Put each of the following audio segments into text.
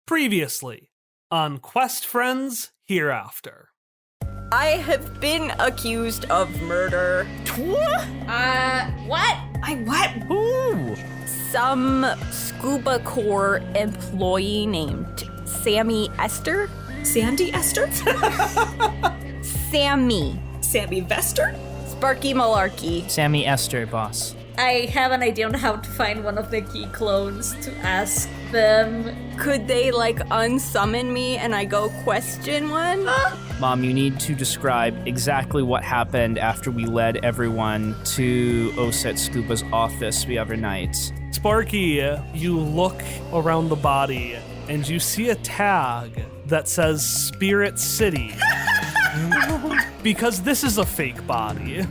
Previously on Quest Friends Hereafter. I have been accused of murder. What? What? Ooh. Some Scuba Corps employee named Sammy Ester? Sandy Ester? Sammy. Sammy Vester? Sparky Malarkey. Sammy Ester, boss. I have an idea on how to find one of the Quiclones to ask them. Could they, unsummon me and I go question one? Mom, you need to describe exactly what happened after we led everyone to Oset Scuba's office the other night. Sparky, you look around the body and you see a tag that says Spirit City. Because this is a fake body.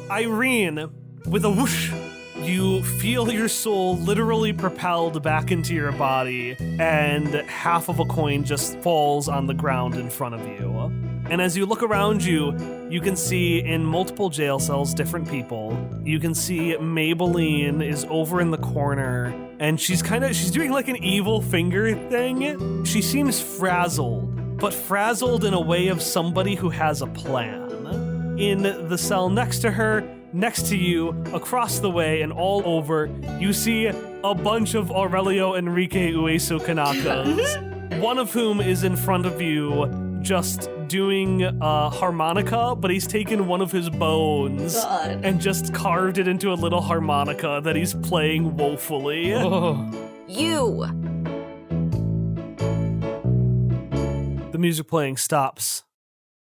Irene, with a whoosh, you feel your soul literally propelled back into your body, and half of a coin just falls on the ground in front of you. And as you look around you, you can see in multiple jail cells different people. You can see Maybelline is over in the corner, and she's doing like an evil finger thing. She seems frazzled, but frazzled in a way of somebody who has a plan. In the cell next to her, next to you, across the way, and all over, you see a bunch of Aurelio Enrique Ueso Kanakas, one of whom is in front of you just doing a harmonica, but he's taken one of his bones and just carved it into a little harmonica that he's playing woefully. You! The music playing stops.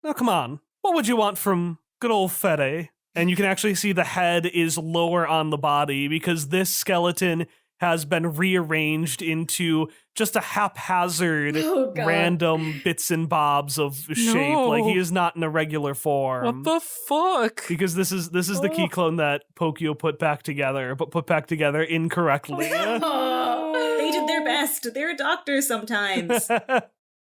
Now come on. What would you want from good old Fede? And you can actually see the head is lower on the body because this skeleton has been rearranged into just a haphazard, random bits and bobs of shape. Like he is not in a regular form. What the fuck? Because this is the Quiclone that Pokio put back together, but put back together incorrectly. They did their best. They're doctors sometimes.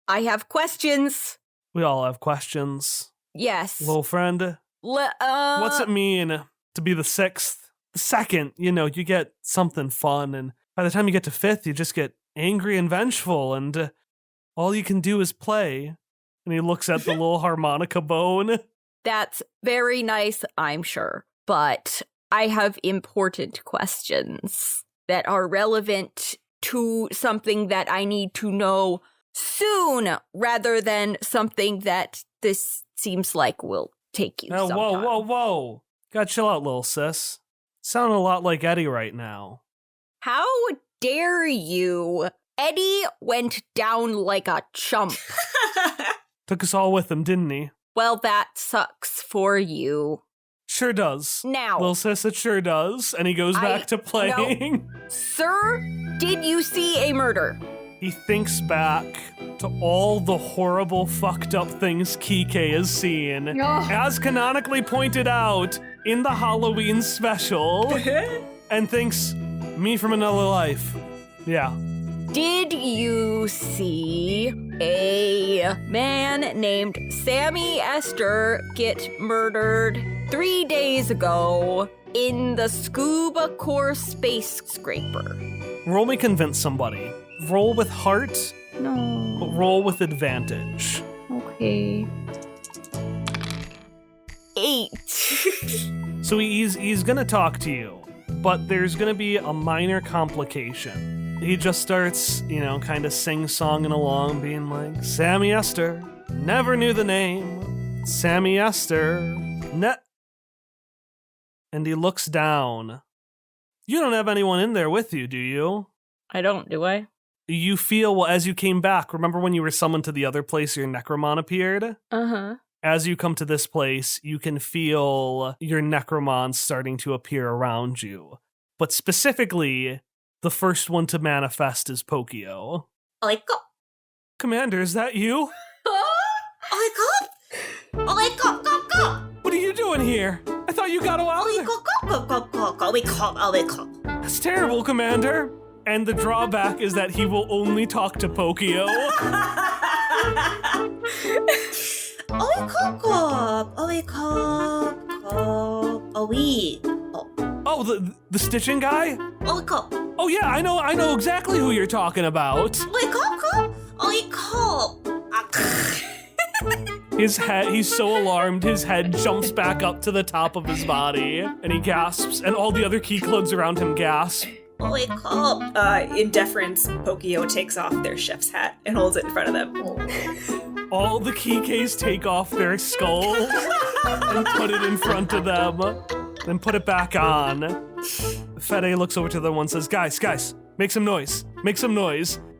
I have questions. We all have questions. Yes. Little friend, what's it mean to be the sixth? The second, you get something fun, and by the time you get to fifth, you just get angry and vengeful, and all you can do is play. And he looks at the little harmonica bone. That's very nice, I'm sure. But I have important questions that are relevant to something that I need to know soon, rather than something that this seems like will take you some time. Whoa. Gotta chill out, little sis. Sound a lot like Eddie right now. How dare you? Eddie went down like a chump. Took us all with him, didn't he? Well, that sucks for you. Sure does. Now. Little sis, it sure does. And he goes back to playing. No. Sir, did you see a murder? He thinks back to all the horrible, fucked up things Kike has seen, as canonically pointed out in the Halloween special, and thinks, me from another life. Yeah. Did you see a man named Sammy Ester get murdered 3 days ago in the Scuba Corps space scraper? Roll me convince somebody. Roll with heart. No. But roll with advantage. Okay. 8. So he's gonna talk to you, but there's gonna be a minor complication. He just starts, kind of sing-songing along, being like, Sammy Ester, never knew the name. Sammy Ester, and he looks down. You don't have anyone in there with you, do you? I don't, do I? You feel, well, as you came back, remember when you were summoned to the other place your Necromon appeared? Uh-huh. as you come to this place, you can feel your necromons starting to appear around you. But specifically, the first one to manifest is Pokio. Commander, is that you? What are you doing here? I thought you got out of there. That's terrible, Commander. And the drawback is that he will only talk to Pokio. Oh, the stitching guy? Oh yeah, I know exactly who you're talking about. His head, he's so alarmed, his head jumps back up to the top of his body, and he gasps, and all the other Quiclones around him gasp. In deference, Pokio takes off their chef's hat and holds it in front of them. All the Kikes take off their skulls and put it in front of them, then put it back on. Fede looks over to the one and says, guys, make some noise.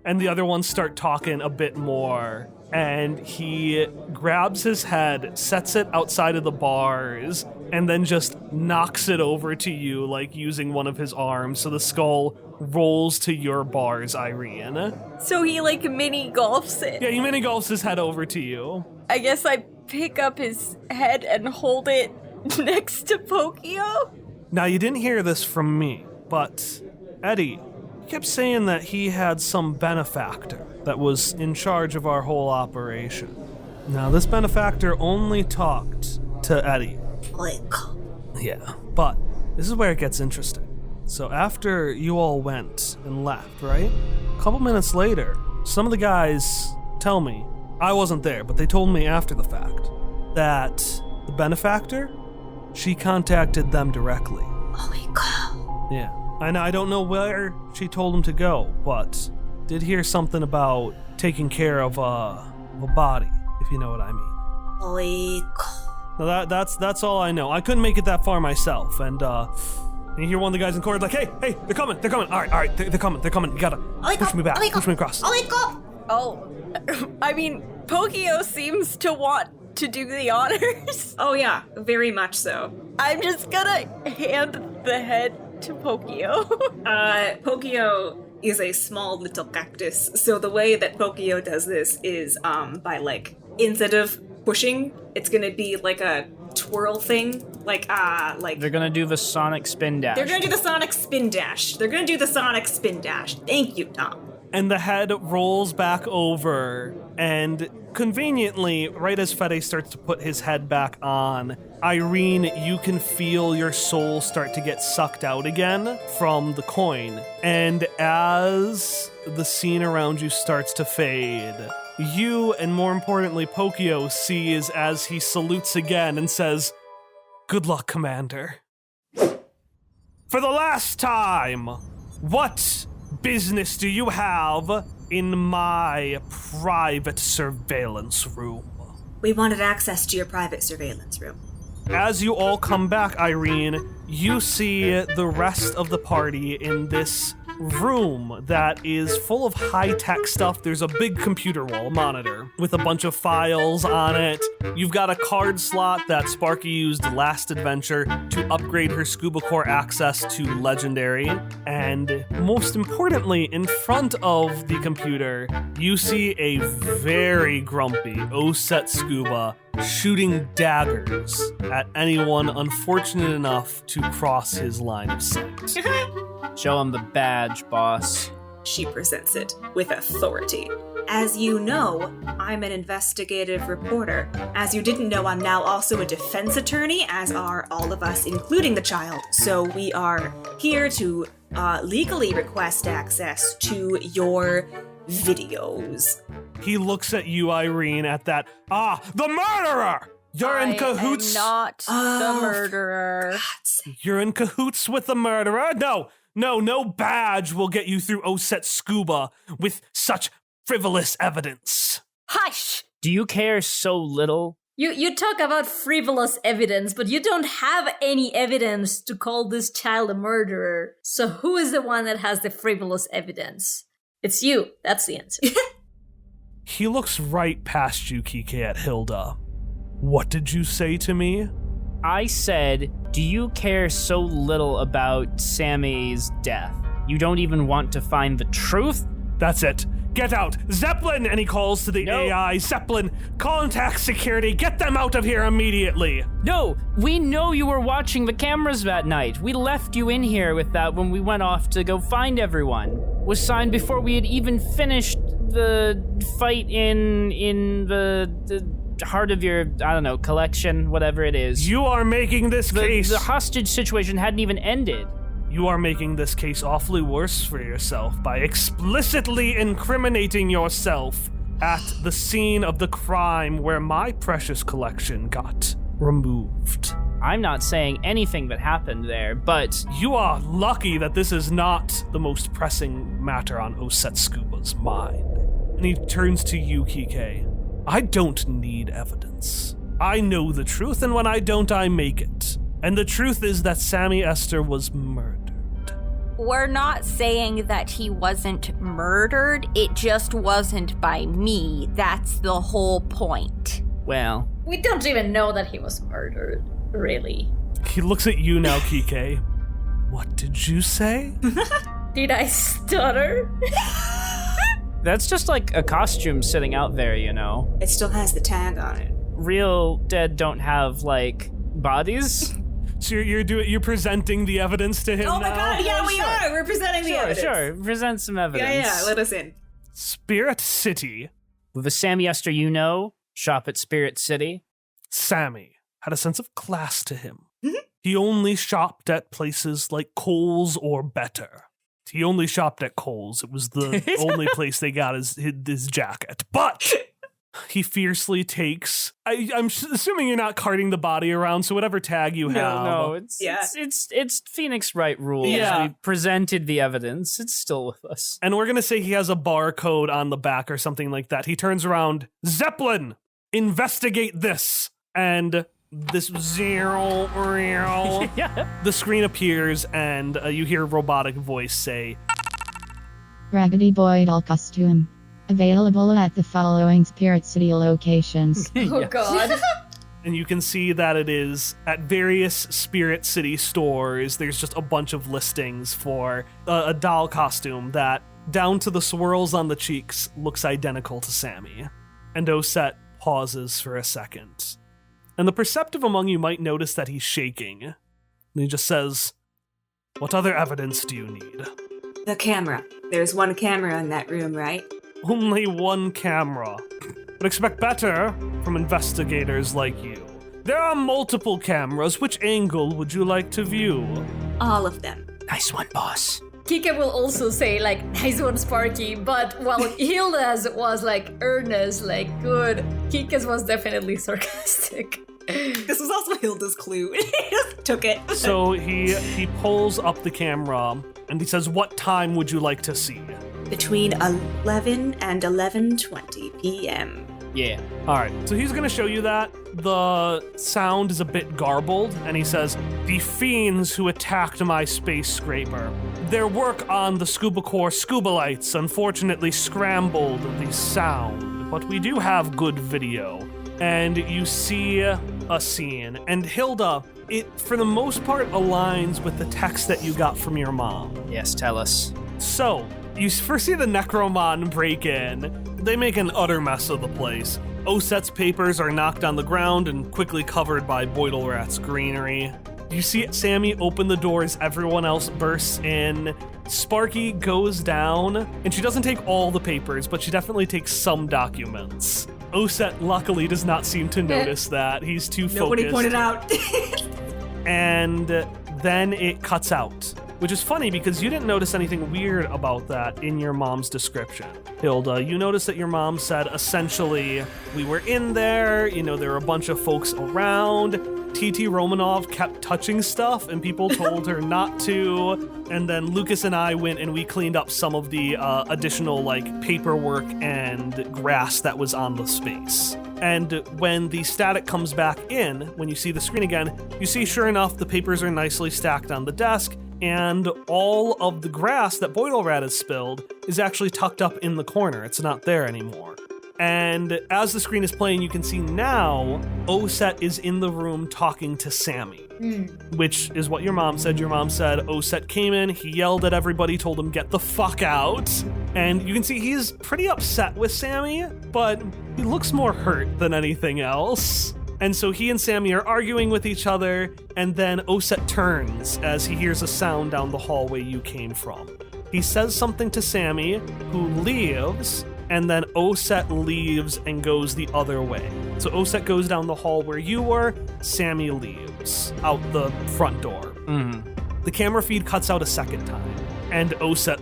And the other ones start talking a bit more. And he grabs his head, sets it outside of the bars, and then just knocks it over to you, like using one of his arms. So the skull rolls to your bars, Irene. So he mini golfs it. Yeah, he mini golfs his head over to you. I guess I pick up his head and hold it next to Pokio. Now, you didn't hear this from me, but Eddie kept saying that he had some benefactor that was in charge of our whole operation. Now, this benefactor only talked to Eddie. Yeah, but this is where it gets interesting. So after you all went and left, right? A couple minutes later, some of the guys tell me, I wasn't there, but they told me after the fact, that the benefactor, she contacted them directly. Yeah. I don't know where she told him to go, but did hear something about taking care of a body, if you know what I mean. Now that's all I know. I couldn't make it that far myself, and you hear one of the guys in the corner like, hey, they're coming. All right, they're coming. You gotta push me back, push me across. Oh, I mean, Pokio seems to want to do the honors. Oh yeah, very much so. I'm just gonna hand the head to Pokio. Pokio is a small little cactus, so the way that Pokio does this is by instead of pushing, it's gonna be like a twirl thing, They're gonna do the sonic spin dash. They're gonna do the sonic spin dash. Thank you, Tom. And the head rolls back over, and conveniently, right as Fede starts to put his head back on, Irene, you can feel your soul start to get sucked out again from the coin. And as the scene around you starts to fade, you, and more importantly, Pokio, sees as he salutes again and says, "Good luck, Commander. For the last time, what business do you have in my private surveillance room?" We wanted access to your private surveillance room. As you all come back, Irene, you see the rest of the party in this room that is full of high-tech stuff. There's a big computer wall monitor with a bunch of files on it. You've got a card slot that Sparky used last adventure to upgrade her scuba core access to legendary. And most importantly, in front of the computer, you see a very grumpy Oset scuba shooting daggers at anyone unfortunate enough to cross his line of sight. Show him the badge, boss. She presents it with authority. As you know, I'm an investigative reporter. As you didn't know, I'm now also a defense attorney, as are all of us, including the child. So we are here to legally request access to your videos. He looks at you, Irene, at that, the murderer! You're in cahoots! I am not the murderer. You're in cahoots with the murderer? No badge will get you through Oset Scuba with such frivolous evidence. Hush! Do you care so little? You talk about frivolous evidence, but you don't have any evidence to call this child a murderer. So who is the one that has the frivolous evidence? It's you. That's the answer. He looks right past you, Kike, at Hilda. What did you say to me? I said, do you care so little about Sammy's death? You don't even want to find the truth? That's it. Get out! Zeppelin! And he calls to the AI. Zeppelin, contact security. Get them out of here immediately. No, we know you were watching the cameras that night. We left you in here with that when we went off to go find everyone. It was signed before we had even finished the fight in the heart of your, I don't know, collection, whatever it is. You are making this case... The hostage situation hadn't even ended. You are making this case awfully worse for yourself by explicitly incriminating yourself at the scene of the crime where my precious collection got removed. I'm not saying anything that happened there, but... You are lucky that this is not the most pressing matter on Oset Scuba's mind. And he turns to you, Kike. I don't need evidence. I know the truth, and when I don't, I make it. And the truth is that Sammy Ester was murdered. We're not saying that he wasn't murdered, it just wasn't by me. That's the whole point. Well... We don't even know that he was murdered, really. He looks at you now, Kike. What did you say? Did I stutter? That's just like a costume sitting out there, you know? It still has the tag on it. Real dead don't have, like, bodies? So you're presenting the evidence to him now? Oh my god, yeah, we are! We're presenting the evidence. Sure, present some evidence. Yeah, let us in. Spirit City. With a Sammy Ester you know, shop at Spirit City. Sammy had a sense of class to him. Mm-hmm. He only shopped at places like Kohl's or Better. He only shopped at Kohl's. It was the only place they got his jacket. But he fiercely takes... I'm assuming you're not carting the body around, so whatever tag you have... No, it's Phoenix Wright rules. Yeah. We presented the evidence. It's still with us. And we're going to say he has a barcode on the back or something like that. He turns around, Zeppelin, investigate this. And this zero, Yeah. the screen appears and you hear a robotic voice say, Raggedy Boy doll costume. Available at the following Spirit City locations. Oh god. and you can see that it is at various Spirit City stores. There's just a bunch of listings for a doll costume that, down to the swirls on the cheeks, looks identical to Sammy. And Oset pauses for a second. And the perceptive among you might notice that he's shaking. And he just says, "What other evidence do you need?" The camera. There's one camera in that room, right? Only one camera. But expect better from investigators like you. There are multiple cameras. Which angle would you like to view? All of them. Nice one, boss. Kika will also say, like, nice one, Sparky, but while Hilda's was, like, earnest, like, good, Kika's was definitely sarcastic. This was also Hilda's clue. He just took it. So he pulls up the camera and he says, "What time would you like to see?" Between 11 and 11:20 p.m. Yeah. All right, so he's going to show you that. The sound is a bit garbled, and he says, "The fiends who attacked my space scraper. Their work on the Scuba Core scuba lights unfortunately scrambled the sound, but we do have good video." And you see a scene, and Hilda, it for the most part aligns with the text that you got from your mom. Yes, tell us. So, you first see the Necromon break in. They make an utter mess of the place. Oset's papers are knocked on the ground and quickly covered by Boidle Rat's greenery. You see Sammy open the door as everyone else bursts in. Sparky goes down, and she doesn't take all the papers, but she definitely takes some documents. Oset luckily does not seem to notice that. He's too focused. Nobody pointed out. And then it cuts out. Which is funny because you didn't notice anything weird about that in your mom's description. Hilda, you noticed that your mom said essentially, we were in there, there were a bunch of folks around. T.T. Romanov kept touching stuff and people told her not to. And then Lucas and I went and we cleaned up some of the additional paperwork and grass that was on the space. And when the static comes back in, when you see the screen again, you see sure enough the papers are nicely stacked on the desk. And all of the grass that Boidle Rat has spilled is actually tucked up in the corner. It's not there anymore. And as the screen is playing, you can see now Oset is in the room talking to Sammy, which is what your mom said. Your mom said Oset came in, he yelled at everybody, told him get the fuck out. And you can see he's pretty upset with Sammy, but he looks more hurt than anything else. And so he and Sammy are arguing with each other, and then Oset turns as he hears a sound down the hallway you came from. He says something to Sammy, who leaves, and then Oset leaves and goes the other way. So Oset goes down the hall where you were, Sammy leaves out the front door. The camera feed cuts out a second time, and Oset,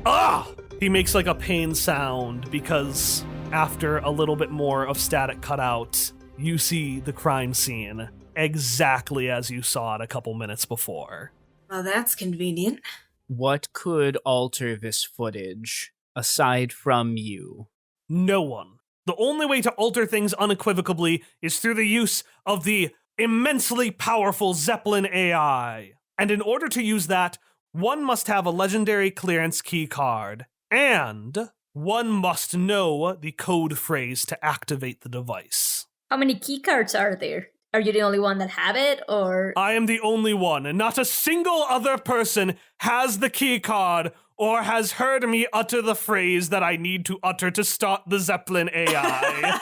he makes like a pain sound because after a little bit more of static cut out, you see the crime scene exactly as you saw it a couple minutes before. Well, that's convenient. What could alter this footage aside from you? No one. The only way to alter things unequivocally is through the use of the immensely powerful Zeppelin AI. And in order to use that, one must have a legendary clearance key card, and one must know the code phrase to activate the device. How many keycards are there? Are you the only one that have it, or? I am the only one, and not a single other person has the key card or has heard me utter the phrase that I need to utter to start the Zeppelin AI.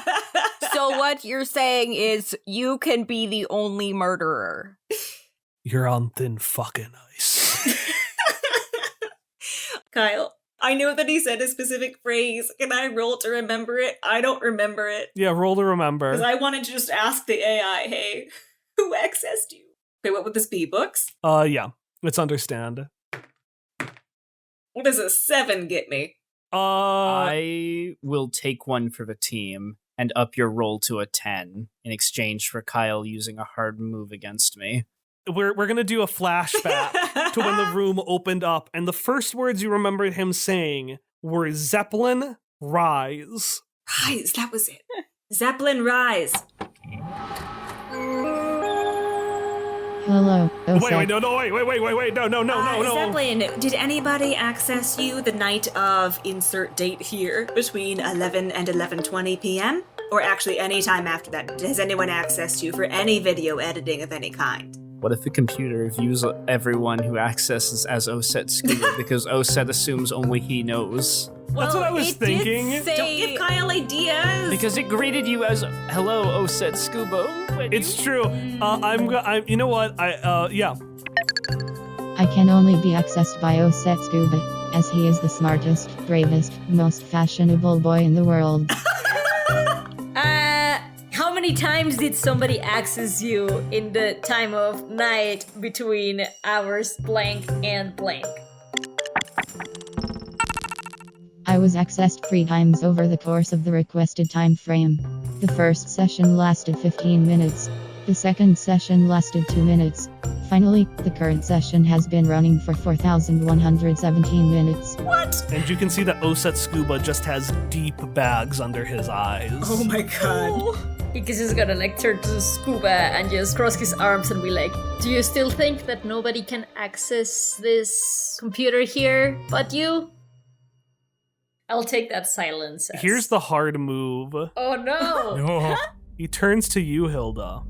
So what you're saying is you can be the only murderer. You're on thin fucking ice. Kyle, I know that he said a specific phrase. Can I roll to remember it? I don't remember it. Yeah, roll to remember. Because I wanted to just ask the AI, hey, who accessed you? Okay, what would this be? Books? Yeah. Let's understand. What does a 7 get me? I will take one for the team and up your roll to a 10 in exchange for Kyle using a hard move against me. We're gonna do a flashback to when the room opened up, and the first words you remembered him saying were Zeppelin, rise. Rise, that was it. Zeppelin, rise. Hello, Oset. Wait, no. Zeppelin, did anybody access you the night of insert date here between 11 and 11:20 p.m.? Or actually any time after that? Has anyone accessed you for any video editing of any kind? What if the computer views everyone who accesses as Oset Scuba because Oset assumes only he knows? That's what I was thinking. Don't give Kyle ideas! Because it greeted you as, hello, Oset Scuba. It's true. You know what? Yeah. I can only be accessed by Oset Scuba, as he is the smartest, bravest, most fashionable boy in the world. How many times did somebody access you in the time of night between hours blank and blank? I was accessed 3 times over the course of the requested time frame. The first session lasted 15 minutes. The second session lasted 2 minutes. Finally, the current session has been running for 4,117 minutes. What? And you can see that Oset Scuba just has deep bags under his eyes. Oh my god. Because he's gonna like turn to Scuba and just cross his arms and be like, do you still think that nobody can access this computer here but you? I'll take that silence. Here's the hard move. Oh no! He turns to you, Hilda.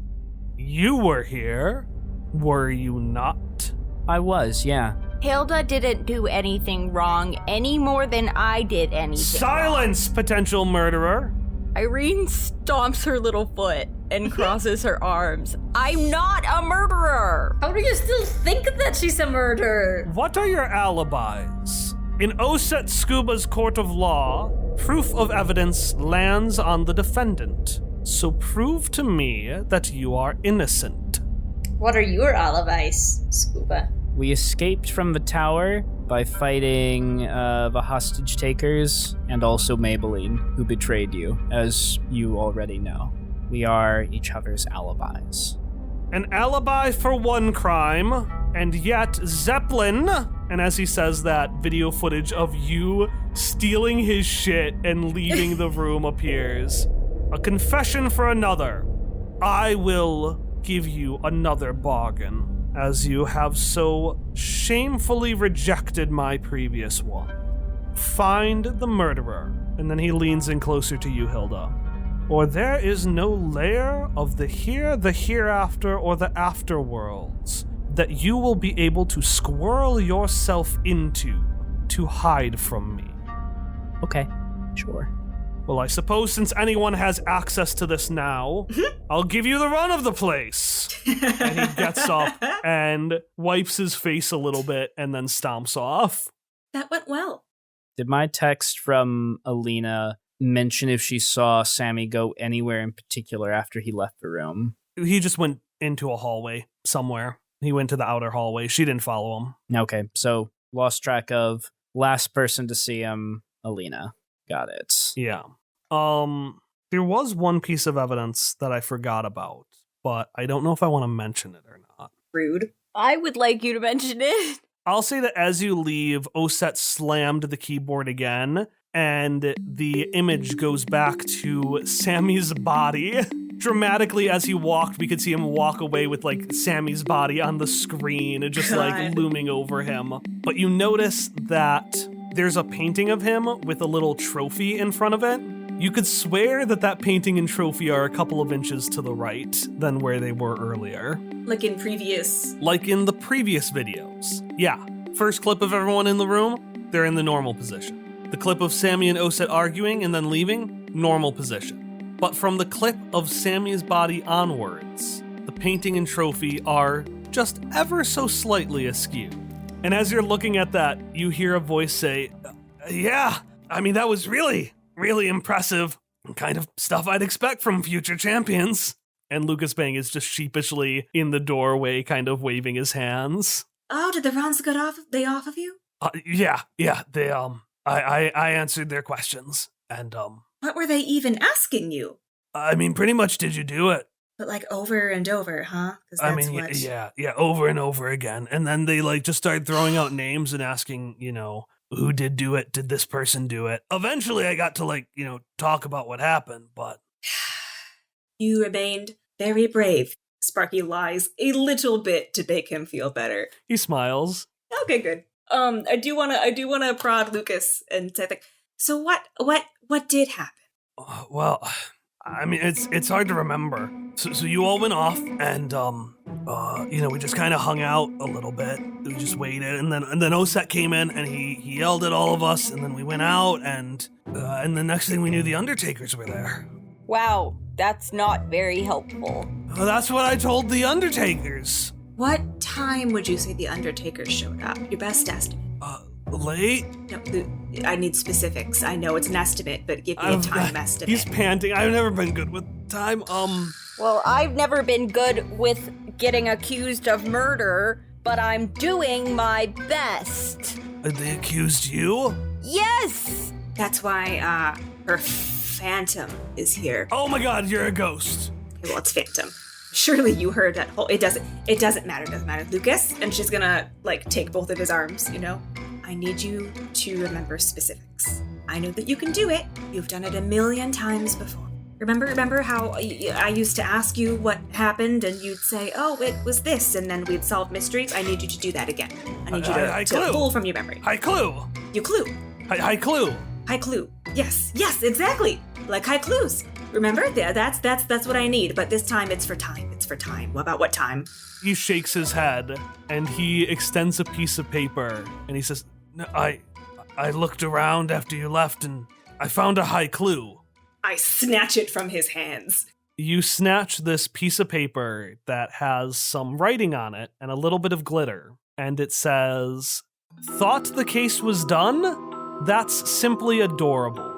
You were here, were you not? I was, yeah. Hilda didn't do anything wrong any more than I did anything. Silence, potential murderer! Irene stomps her little foot and crosses her arms. I'm not a murderer! How do you still think that she's a murderer? What are your alibis? In Oset Scuba's court of law, proof of evidence lands on the defendant. So prove to me that you are innocent. What are your alibis, Scuba? We escaped from the tower by fighting the hostage takers and also Maybelline, who betrayed you, as you already know. We are each other's alibis. An alibi for one crime, and yet Zeppelin, and as he says that, video footage of you stealing his shit and leaving the room appears. A confession for another. I will give you another bargain, as you have so shamefully rejected my previous one. Find the murderer. And then he leans in closer to you, Hilda. or there is no layer of the here, the hereafter, or the afterworlds that you will be able to squirrel yourself into to hide from me. Okay, sure. Well, I suppose since anyone has access to this now, I'll give you the run of the place. And he gets up and wipes his face a little bit and then stomps off. That went well. Did my text from Alina mention if she saw Sammy go anywhere in particular after he left the room? He just went into a hallway somewhere. He went to the outer hallway. She didn't follow him. Okay, so lost track of last person to see him, Alina. Got it. Yeah. There was one piece of evidence that I forgot about, but I don't know if I want to mention it or not. Rude. I would like you to mention it. I'll say that as you leave, Oset slammed the keyboard again, and the image goes back to Sammy's body. Dramatically, as he walked, we could see him walk away with, like, Sammy's body on the screen, just, like, looming over him. But you notice that there's a painting of him with a little trophy in front of it. You could swear that that painting and trophy are a couple of inches to the right than where they were earlier. Like in previous... Like in the previous videos. Yeah. First clip of everyone in the room, they're in the normal position. The clip of Sammy and Oset arguing and then leaving, normal position. But from the clip of Sammy's body onwards, the painting and trophy are just ever so slightly askew. And as you're looking at that, you hear a voice say, yeah, I mean, that was really impressive. Kind of stuff I'd expect from future champions. And Lucas Bang is just sheepishly in the doorway, kind of waving his hands. Oh, did the runs get off of you? Yeah, they, I answered their questions, and, What were they even asking you? I mean, pretty much, did you do it? But like over and over, huh? I mean, yeah, over and over again. And then they, like, just started throwing out names and asking, you know, who did do it? Did this person do it? Eventually, I got to, like, you know, talk about what happened, but... You remained very brave. Sparky lies a little bit to make him feel better. He smiles. Okay, good. I do wanna prod Lucas and say, like, so what did happen? Well, I mean, it's hard to remember. So you all went off, and you know, we just kind of hung out a little bit. We just waited, and then Oset came in, and he yelled at all of us, and then we went out, and the next thing we knew, the Undertakers were there. Wow, that's not very helpful. Well, that's what I told the Undertakers. What time would you say the Undertakers showed up? Your best estimate. Late? No, I need specifics. I know it's an estimate, but give me a time estimate. He's panting. I've never been good with time. Well, I've never been good with getting accused of murder, but I'm doing my best. They accused you? Yes! That's why, her phantom is here. Oh my god, you're a ghost. Well, it's phantom. Surely you heard that whole... It doesn't matter. Lucas, and she's gonna, like, take both of his arms, you know? I need you to remember specifics. I know that you can do it. You've done it 1,000,000 times before. Remember how I used to ask you what happened, and you'd say, oh, it was this, and then we'd solve mysteries? I need you to do that again. I need you to pull from your memory. High clue. You clue. High clue. High clue. Yes, exactly. Like high clues. Remember? That's what I need. But this time it's for time. It's for time. What about what time? He shakes his head and he extends a piece of paper and he says, no, I looked around after you left and I found a high clue. I snatch it from his hands. You snatch this piece of paper that has some writing on it and a little bit of glitter. And it says, thought the case was done? That's simply adorable.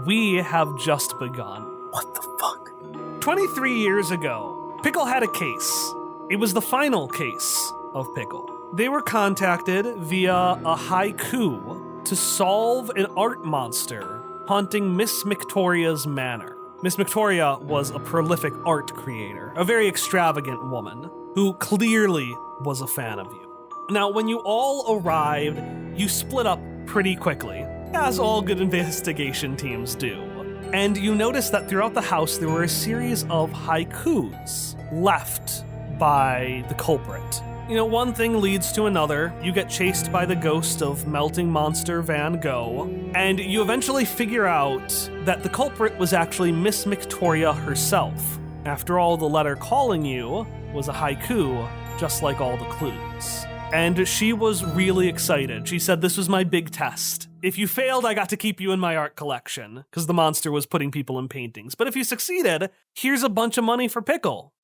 We have just begun. What the fuck? 23 years ago, Pickle had a case. It was the final case of Pickle. They were contacted via a haiku to solve an art monster haunting Miss Victoria's manor. Miss Victoria was a prolific art creator, a very extravagant woman who clearly was a fan of you. Now, when you all arrived, you split up pretty quickly, as all good investigation teams do. And you notice that throughout the house, there were a series of haikus left by the culprit. one thing leads to another. You get chased by the ghost of melting monster Van Gogh, and you eventually figure out that the culprit was actually Miss Victoria herself. After all, the letter calling you was a haiku, just like all the clues. And she was really excited. She said, "This was my big test. If you failed, I got to keep you in my art collection," because the monster was putting people in paintings. "But if you succeeded, here's a bunch of money for Pickle."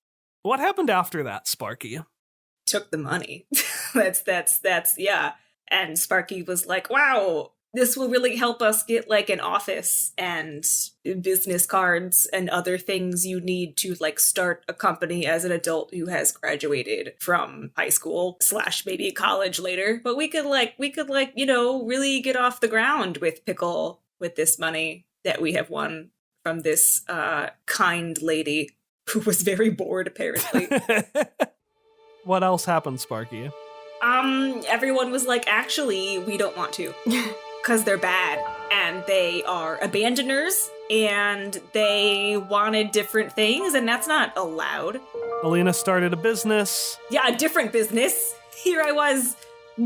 What happened after that, Sparky? Took the money. that's yeah. And Sparky was like, "Wow, this will really help us get like an office and business cards and other things you need to like start a company as an adult who has graduated from high school / maybe college later. But we could really get off the ground with Pickle with this money that we have won from this kind lady who was very bored, apparently." What else happened, Sparky? Everyone was like, "Actually, we don't want to." Because they're bad, and they are abandoners, and they wanted different things, and that's not allowed. Alina started a business. Yeah, a different business. Here I was,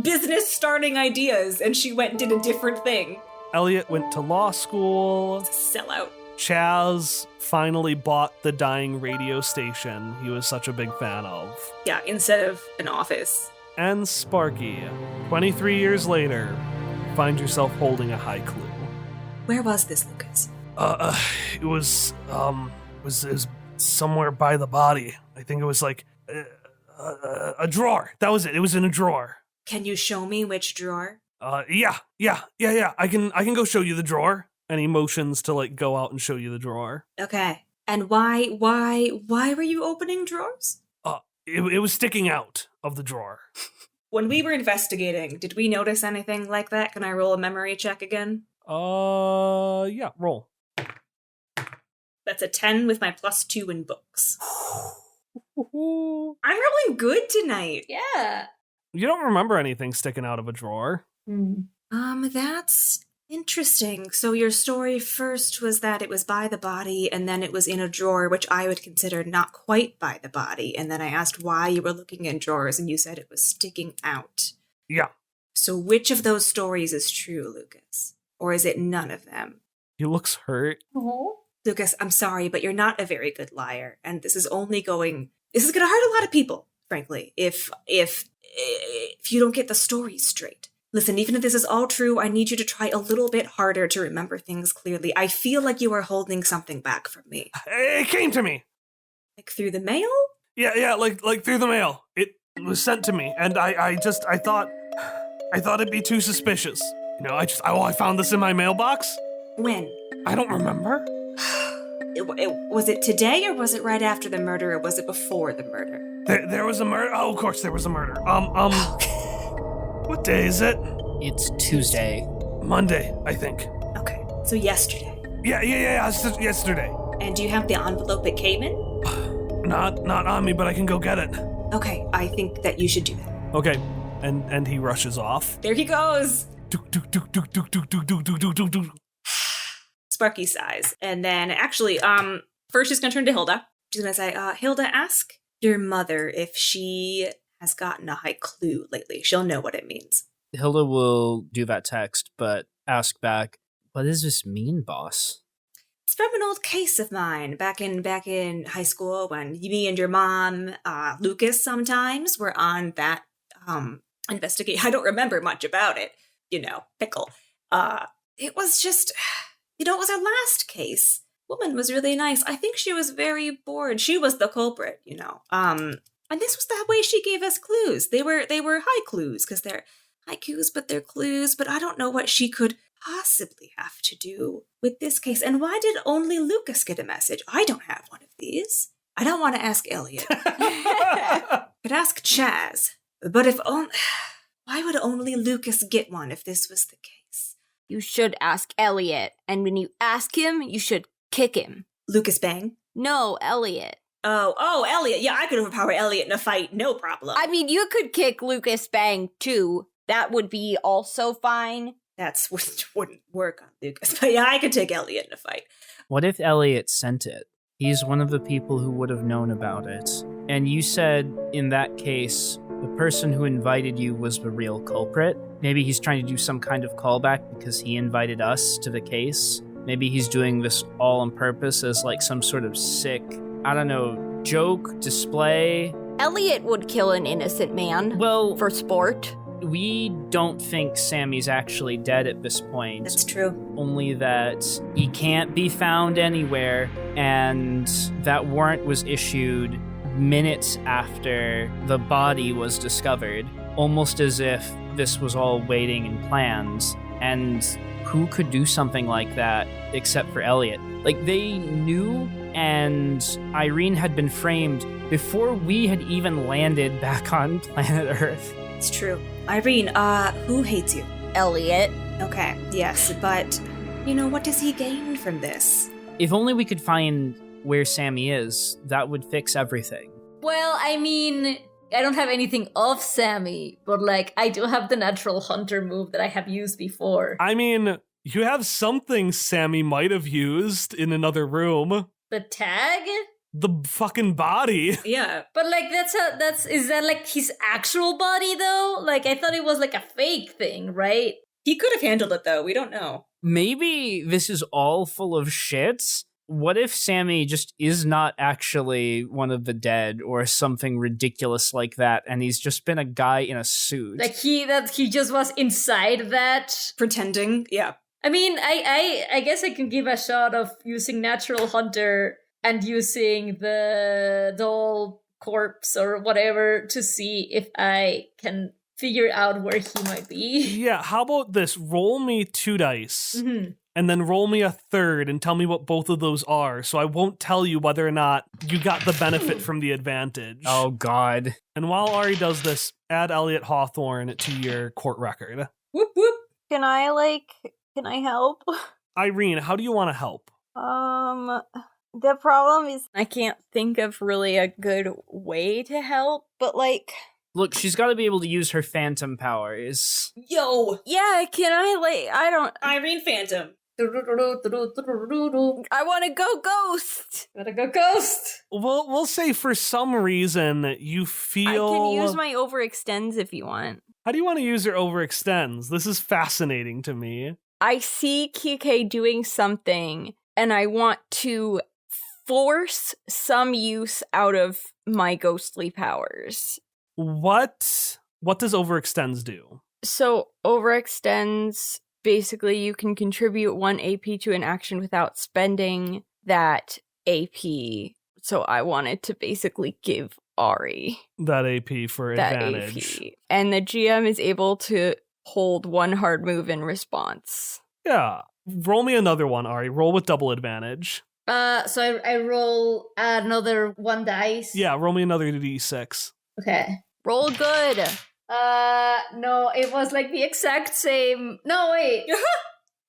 business starting ideas, and she went and did a different thing. Elliot went to law school. Sellout. Chaz finally bought the dying radio station he was such a big fan of. Yeah, instead of an office. And Sparky, 23 years later, find yourself holding a high clue. Where was this, Lucas? It was somewhere by the body. I think it was like a drawer. That was it. It was in a drawer. Can you show me which drawer? Yeah. I can go show you the drawer. And he motions to like go out and show you the drawer. Okay. And why were you opening drawers? It was sticking out of the drawer. When we were investigating, did we notice anything like that? Can I roll a memory check again? Yeah, roll. That's a 10 with my +2 in books. I'm rolling good tonight. Yeah. You don't remember anything sticking out of a drawer. That's interesting. So your story first was that it was by the body, and then it was in a drawer, which I would consider not quite by the body. And then I asked why you were looking in drawers, and you said it was sticking out. Yeah. So which of those stories is true, Lucas? Or is it none of them? He looks hurt. Oh. Lucas, I'm sorry, but you're not a very good liar. And this is going to hurt a lot of people, frankly, if you don't get the stories straight. Listen, even if this is all true, I need you to try a little bit harder to remember things clearly. I feel like you are holding something back from me. It came to me. Like through the mail? Yeah, like through the mail. It was sent to me, and I thought it'd be too suspicious. I found this in my mailbox. When? I don't remember. Was it today, or was it right after the murder, or was it before the murder? There was a murder. Oh, of course there was a murder. What day is it? It's Tuesday. Monday, I think. Okay, so yesterday. Yeah, yesterday. And do you have the envelope it came in? Not on me, but I can go get it. Okay, I think that you should do that. Okay, and he rushes off. There he goes. Sparky sighs, and then actually, first she's gonna turn to Hilda. She's gonna say, Hilda, ask your mother if she has gotten a high clue lately. She'll know what it means. Hilda will do that text, but ask back, what does this mean, boss? It's from an old case of mine back in high school when me and your mom, Lucas, sometimes were on that investigate. I don't remember much about it, Pickle. It was just, it was our last case. Woman was really nice. I think she was very bored. She was the culprit, And this was the way she gave us clues. They were high clues because they're haikus, but they're clues. But I don't know what she could possibly have to do with this case. And why did only Lucas get a message? I don't have one of these. I don't want to ask Elliot. Could ask Chaz. But why would only Lucas get one if this was the case? You should ask Elliot. And when you ask him, you should kick him. Lucas Bang? No, Elliot. Oh, Elliot. Yeah, I could overpower Elliot in a fight, no problem. I mean, you could kick Lucas Bang, too. That would be also fine. That's wouldn't work on Lucas. But yeah, I could take Elliot in a fight. What if Elliot sent it? He's one of the people who would have known about it. And you said, in that case, the person who invited you was the real culprit. Maybe he's trying to do some kind of callback because he invited us to the case. Maybe he's doing this all on purpose as like some sort of sick, I don't know, joke, display. Elliot would kill an innocent man. Well, for sport. we don't think Sammy's actually dead at this point. That's true. Only that he can't be found anywhere, and that warrant was issued minutes after the body was discovered, almost as if this was all waiting and planned. And who could do something like that except for Elliot? Like, they knew, and Irene had been framed before we had even landed back on planet Earth. It's true. Irene, who hates you? Elliot. Okay, yes, but, what does he gain from this? If only we could find where Sammy is, that would fix everything. Well, I mean, I don't have anything of Sammy, but I do have the natural hunter move that I have used before. I mean, you have something Sammy might have used in another room. The tag? The fucking body. Yeah. But is that his actual body though? I thought it was a fake thing, right? He could have handled it though, we don't know. Maybe this is all full of shit. What if Sammy just is not actually one of the dead or something ridiculous like that, and he's just been a guy in a suit? He just was inside that. Pretending, yeah. I mean, I guess I can give a shot of using Natural Hunter and using the doll corpse or whatever to see if I can figure out where he might be. Yeah, how about this? Roll me 2 dice. Mm-hmm. And then roll me a third and tell me what both of those are, so I won't tell you whether or not you got the benefit from the advantage. Oh, God. And while Ari does this, add Elliot Hawthorne to your court record. Whoop whoop. Can I help? Irene, how do you want to help? The problem is I can't think of really a good way to help, but Look, she's got to be able to use her phantom powers. Yo! yeah, can I don't... Irene Phantom. I want to go ghost! Gotta go ghost! We'll say for some reason you feel... I can use my overextends if you want. How do you want to use your overextends? This is fascinating to me. I see Kike doing something, and I want to force some use out of my ghostly powers. What does overextends do? So, overextends, basically you can contribute 1 AP to an action without spending that AP. So I wanted to basically give Ari that AP for that advantage. AP. And the GM is able to hold 1 hard move in response. Yeah. Roll me another one, Ari. Roll with double advantage. So I roll another 1 dice. Yeah, roll me another d6. Okay. Roll good. No, it was the exact same. No, wait.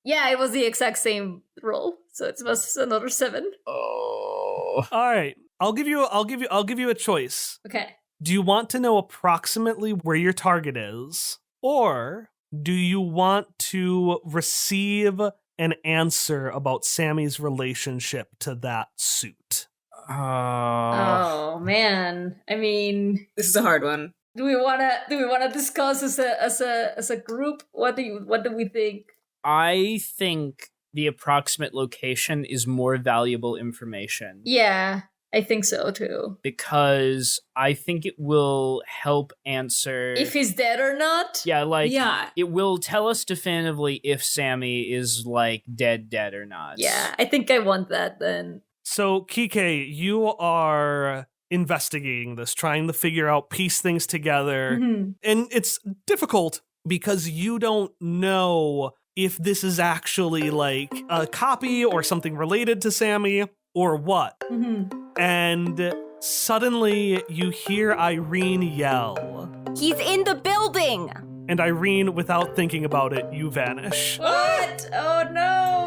Yeah, it was the exact same roll. So it was another 7. Oh. All right. I'll give you a choice. Okay. Do you want to know approximately where your target is, or do you want to receive an answer about Sammy's relationship to that suit? Oh man. I mean, This is a hard one. do we wanna discuss as a group? What do we think? I think the approximate location is more valuable information. Yeah, I think so too. Because I think it will help answer... If he's dead or not? Yeah, Yeah. it will tell us definitively if Sammy is, dead or not. Yeah, I think I want that then. So, Kike, you are investigating this, trying to figure out, piece things together. Mm-hmm. And it's difficult because you don't know if this is actually a copy or something related to Sammy or what. Mm-hmm. And suddenly you hear Irene yell. He's in the building! And Irene, without thinking about it, you vanish. What? Oh no!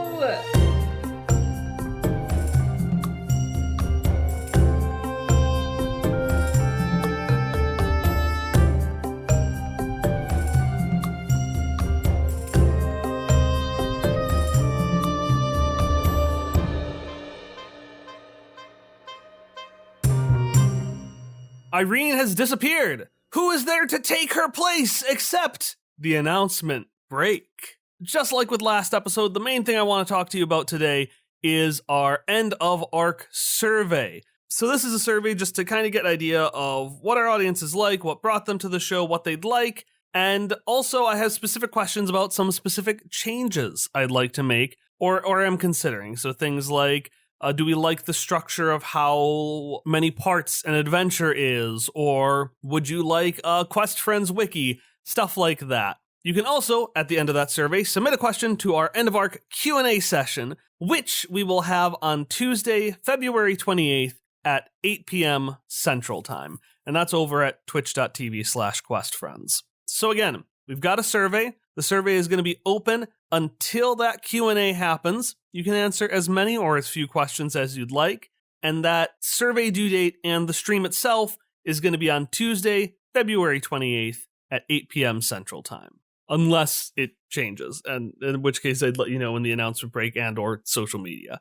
Irene has disappeared. who is there to take her place except the announcement break? Just like with last episode, the main thing I want to talk to you about today is our end of arc survey. So this is a survey just to kind of get an idea of what our audience is like, what brought them to the show, what they'd like, and also I have specific questions about some specific changes I'd like to make or am considering. So things like, do we like the structure of how many parts an adventure is? Or would you like a Quest Friends wiki? Stuff like that. You can also, at the end of that survey, submit a question to our end of arc Q&A session, which we will have on Tuesday, February 28th at 8 p.m. Central Time. And that's over at twitch.tv/questfriends. So again, we've got a survey. The survey is going to be open until that Q&A happens. You can answer as many or as few questions as you'd like. And that survey due date and the stream itself is going to be on Tuesday, February 28th at 8 p.m. Central Time. Unless it changes, and in which case I'd let you know in the announcement break and or social media.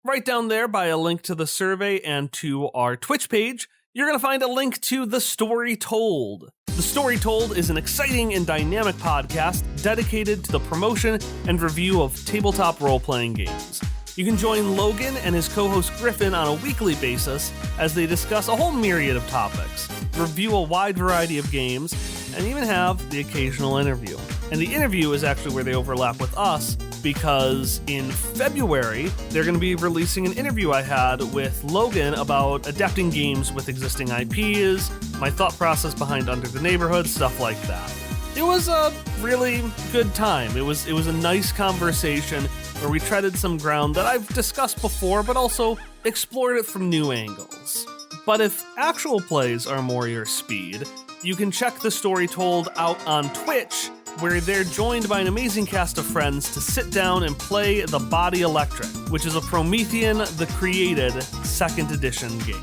Right down there by a link to the survey and to our Twitch page, you're going to find a link to The Story Told. The Story Told is an exciting and dynamic podcast dedicated to the promotion and review of tabletop role-playing games. You can join Logan and his co-host Griffin on a weekly basis as they discuss a whole myriad of topics, review a wide variety of games, and even have the occasional interview. And the interview is actually where they overlap with us, because in February, they're going to be releasing an interview I had with Logan about adapting games with existing IPs, my thought process behind Under the Neighborhood, stuff like that. It was a really good time. It was a nice conversation where we treaded some ground that I've discussed before, but also explored it from new angles. But if actual plays are more your speed, you can check The Story Told out on Twitch, where they're joined by an amazing cast of friends to sit down and play The Body Electric, which is a Promethean the Created 2nd edition game.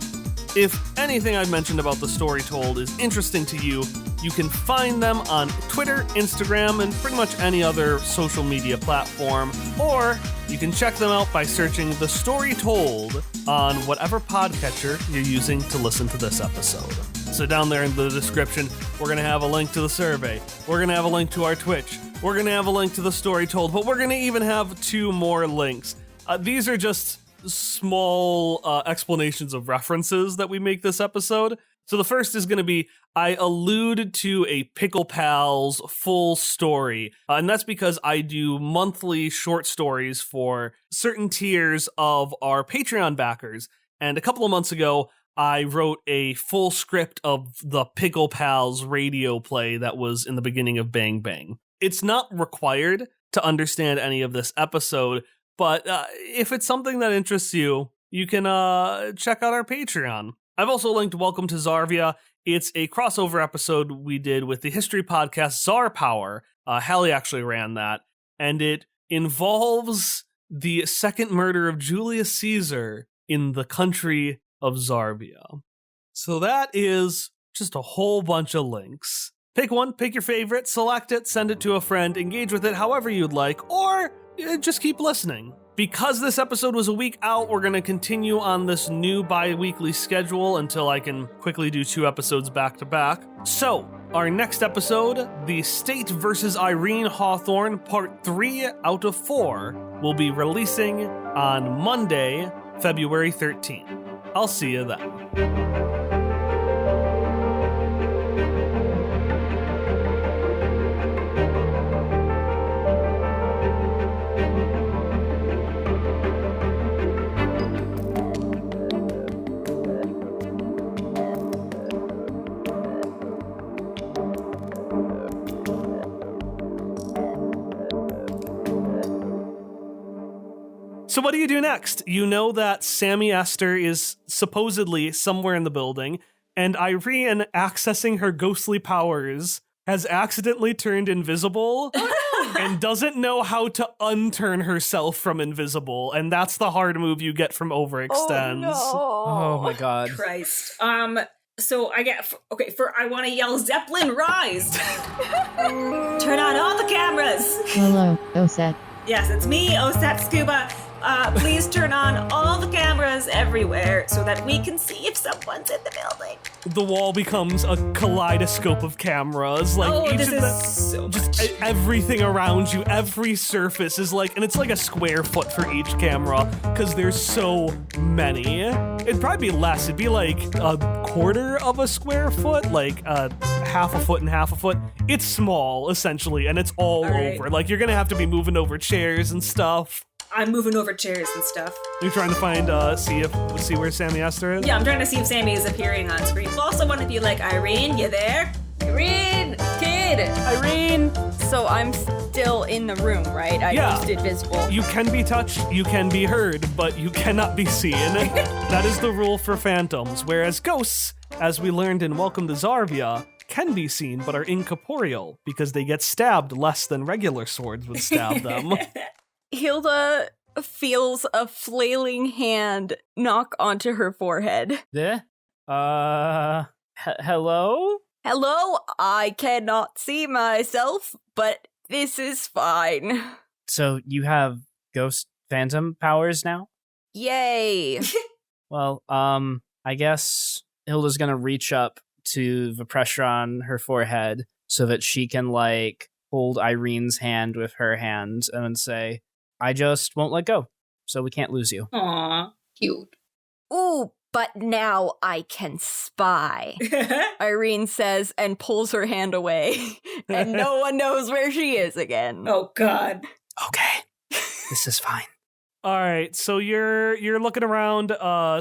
If anything I've mentioned about The Story Told is interesting to you, you can find them on Twitter, Instagram, and pretty much any other social media platform, or you can check them out by searching The Story Told on whatever podcatcher you're using to listen to this episode. So down there in the description, we're going to have a link to the survey. We're going to have a link to our Twitch. We're going to have a link to The Story Told, but we're going to even have 2 more links. These are just small explanations of references that we make this episode. So the first is going to be, I allude to a Pickle Pals full story, and that's because I do monthly short stories for certain tiers of our Patreon backers, and a couple of months ago, I wrote a full script of the Pickle Pals radio play that was in the beginning of Bang Bang. It's not required to understand any of this episode, but if it's something that interests you, you can check out our Patreon. I've also linked Welcome to Tsarvia. It's a crossover episode we did with the history podcast Tsar Power. Hallie actually ran that, and it involves the second murder of Julius Caesar in the country of Tsarvia. So that is just a whole bunch of links. Pick one, pick your favorite, select it, send it to a friend, engage with it however you'd like, or just keep listening. Because this episode was a week out, we're going to continue on this new bi-weekly schedule until I can quickly do 2 episodes back to back. So, our next episode, The State vs. Irene Hawthorne, Part 3 out of 4, will be releasing on Monday, February 13th. I'll see you then. So what do you do next? You know that Sammy Ester is supposedly somewhere in the building, and Irene, accessing her ghostly powers, has accidentally turned invisible and doesn't know how to unturn herself from invisible, and that's the hard move you get from overextends. Oh my god. Christ. So I get, I want to yell, Zeppelin, rise! Turn on all the cameras! Hello, Oset. Yes, it's me, Oset Scuba. please turn on all the cameras everywhere so that we can see if someone's in the building. The wall becomes a kaleidoscope of cameras. Like each this of is the, so just much. everything around you, every surface is like, and it's like a square foot for each camera because there's so many. It'd probably be less. It'd be like a quarter of a square foot, like half a foot and half a foot. It's small essentially, and it's all right. over. Like you're gonna have to be moving over chairs and stuff. I'm moving over chairs and stuff. You're trying to find see where Sammy Ester is. Yeah, I'm trying to see if Sammy is appearing on screen. I also want to be like, Irene, you there? Irene, kid. Irene! So I'm still in the room, right? I Yeah. used invisible. You can be touched, you can be heard, but you cannot be seen. That is the rule for phantoms, whereas ghosts, as we learned in Welcome to Tsarvia, can be seen but are incorporeal because they get stabbed less than regular swords would stab them. Hilda feels a flailing hand knock onto her forehead. Hello? Hello, I cannot see myself, but this is fine. So you have ghost phantom powers now? Yay. Well, I guess Hilda's gonna reach up to the pressure on her forehead so that she can, like, hold Irene's hand with her hand and say, I just won't let go, so we can't lose you. Aw, cute. Ooh, but now I can spy, Irene says and pulls her hand away, and no one knows where she is again. Oh, God. Okay, this is fine. All right, so you're looking around.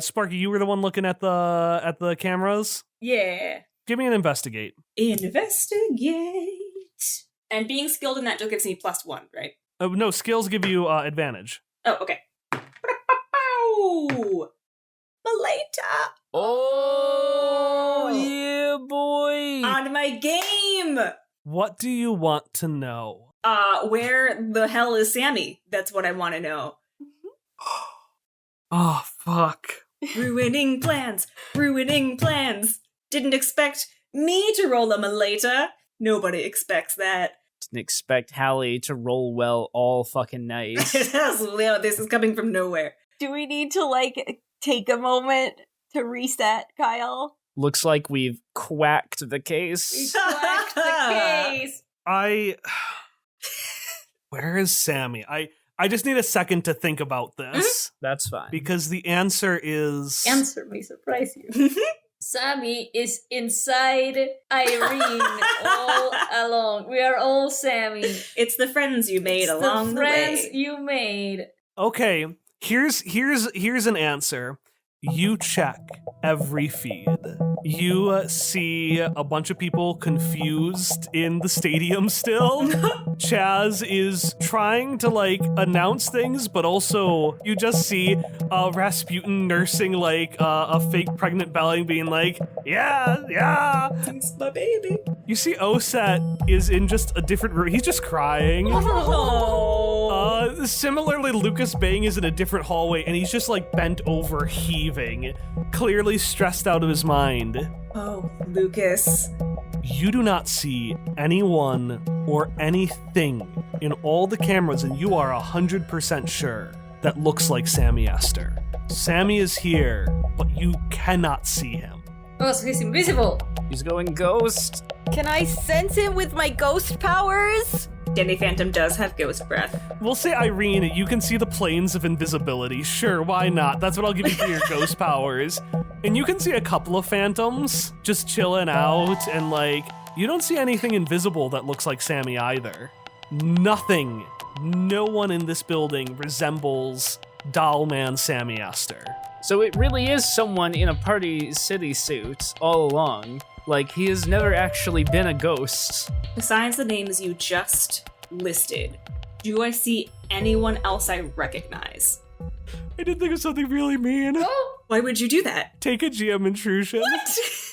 Sparky, you were the one looking at the cameras. Yeah. Give me an investigate. Investigate. And being skilled in that still gives me +1, right? No, skills give you advantage. Oh, okay. Maleta! Oh, yeah, boy! On my game! What do you want to know? Where the hell is Sammy? That's what I want to know. Oh, fuck. Ruining plans! Ruining plans! Didn't expect me to roll a Maleta. Nobody expects that. Didn't expect Hallie to roll well all fucking night. This is coming from nowhere. Do we need to, like, take a moment to reset, Kyle? Looks like we've quacked the case. Quack the case. Where is Sammy? I just need a second to think about this. That's fine. Because the answer is... Answer may surprise you. Sammy is inside Irene all along. We are all Sammy. It's the friends you made It's along the the friends way. you made. Okay, here's an answer. You check every feed. You see a bunch of people confused in the stadium still. Chaz is trying to, like, announce things, but also you just see Rasputin nursing, like, a fake pregnant belly being like, yeah. It's my baby. You see Oset is in just a different room. He's just crying. Similarly, Lucas Bang is in a different hallway, and he's just, like, bent over, heaving, clearly stressed out of his mind. Oh, Lucas. You do not see anyone or anything in all the cameras, and you are 100% sure that looks like Sammy Ester. Sammy is here, but you cannot see him. Oh, so he's invisible. He's going ghost. Can I sense him with my ghost powers? Danny Phantom does have ghost breath. We'll say, Irene, you can see the planes of invisibility. Sure, why not? That's what I'll give you for your ghost powers. And you can see a couple of phantoms just chilling out, and, like, you don't see anything invisible that looks like Sammy either. Nothing. No one in this building resembles Dollman Sammy Ester. So it really is someone in a Party City suit all along. Like, he has never actually been a ghost. Besides the names you just listed, do I see anyone else I recognize? I did think of something really mean. Oh, Why would you do that? Take a GM intrusion.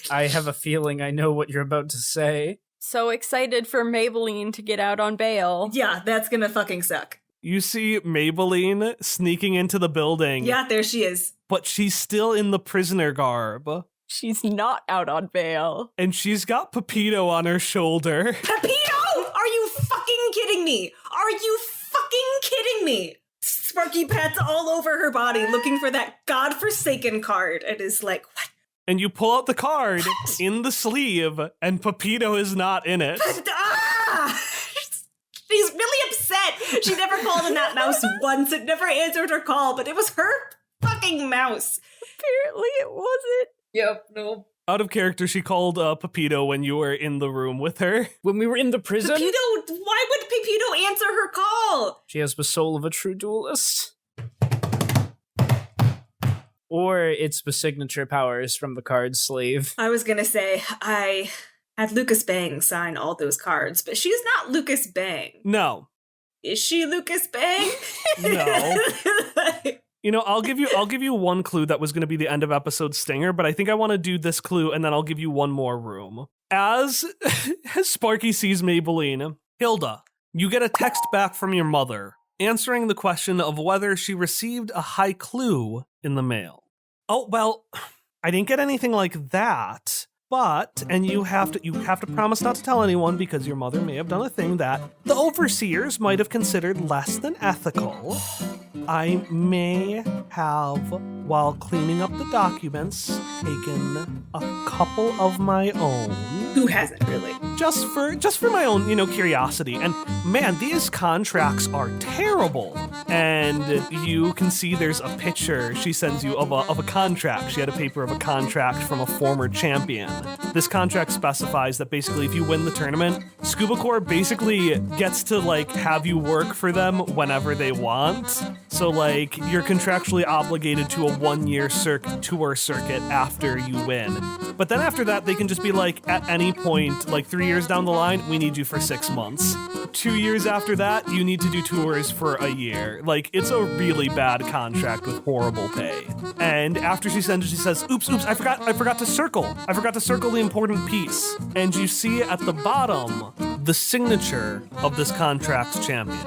I have a feeling I know what you're about to say. So excited for Maybelline to get out on bail. Yeah, that's gonna fucking suck. You see Maybelline sneaking into the building. Yeah, there she is. But she's still in the prisoner garb. She's not out on bail. And she's got Pepito on her shoulder. Pepito! Are you fucking kidding me? Are you fucking kidding me? Sparky pats all over her body looking for that godforsaken card and is like, what? And you pull out the card in the sleeve, and Pepito is not in it. She's really upset. She never called in that mouse once. It never answered her call, but it was her fucking mouse. Apparently it wasn't. Yep, no. Out of character, she called Pepito when you were in the room with her. When we were in the prison? Pepito, why would Pepito answer her call? She has the soul of a true duelist. Or it's the signature powers from the card sleeve. I was gonna say, I had Lucas Bang sign all those cards, but she's not Lucas Bang. No. Is she Lucas Bang? No. You know, I'll give you one clue that was going to be the end of episode stinger, but I think I want to do this clue and then I'll give you one more room. As Sparky sees Maybelline, Hilda, you get a text back from your mother answering the question of whether she received a high clue in the mail. Oh, well, I didn't get anything like that. But, and you have to promise not to tell anyone because your mother may have done a thing that the overseers might have considered less than ethical. I may have, while cleaning up the documents, taken a couple of my own. Who hasn't really? Just for my own, curiosity. And man, these contracts are terrible. And you can see there's a picture she sends you of a contract. She had a paper of a contract from a former champion. This contract specifies that basically if you win the tournament, Scuba Corps basically gets to have you work for them whenever they want. So you're contractually obligated to a 1-year tour circuit after you win. But then after that, they can just be at any point, 3 years down the line, we need you for 6 months. 2 years after that, you need to do tours for a year. It's a really bad contract with horrible pay. And after she sends it, she says, oops, I forgot to circle. I forgot to circle the important piece. And you see at the bottom, the signature of this contract's champion.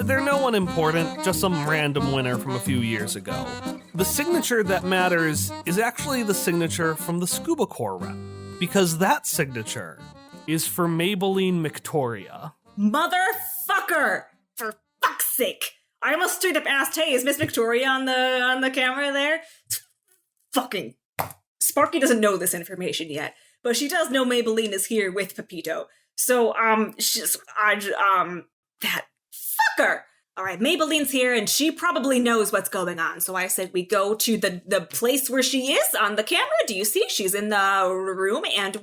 They're no one important, just some random winner from a few years ago. The signature that matters is actually the signature from the Scuba Corps rep, because that signature is for Maybelline Victoria. Motherfucker! For fuck's sake! I almost straight up asked, hey, is Miss Victoria on the camera there? Fucking Sparky doesn't know this information yet, but she does know Maybelline is here with Pepito. So, that fucker! Alright, Maybelline's here and she probably knows what's going on. So I said we go to the place where she is on the camera. Do you see? She's in the room and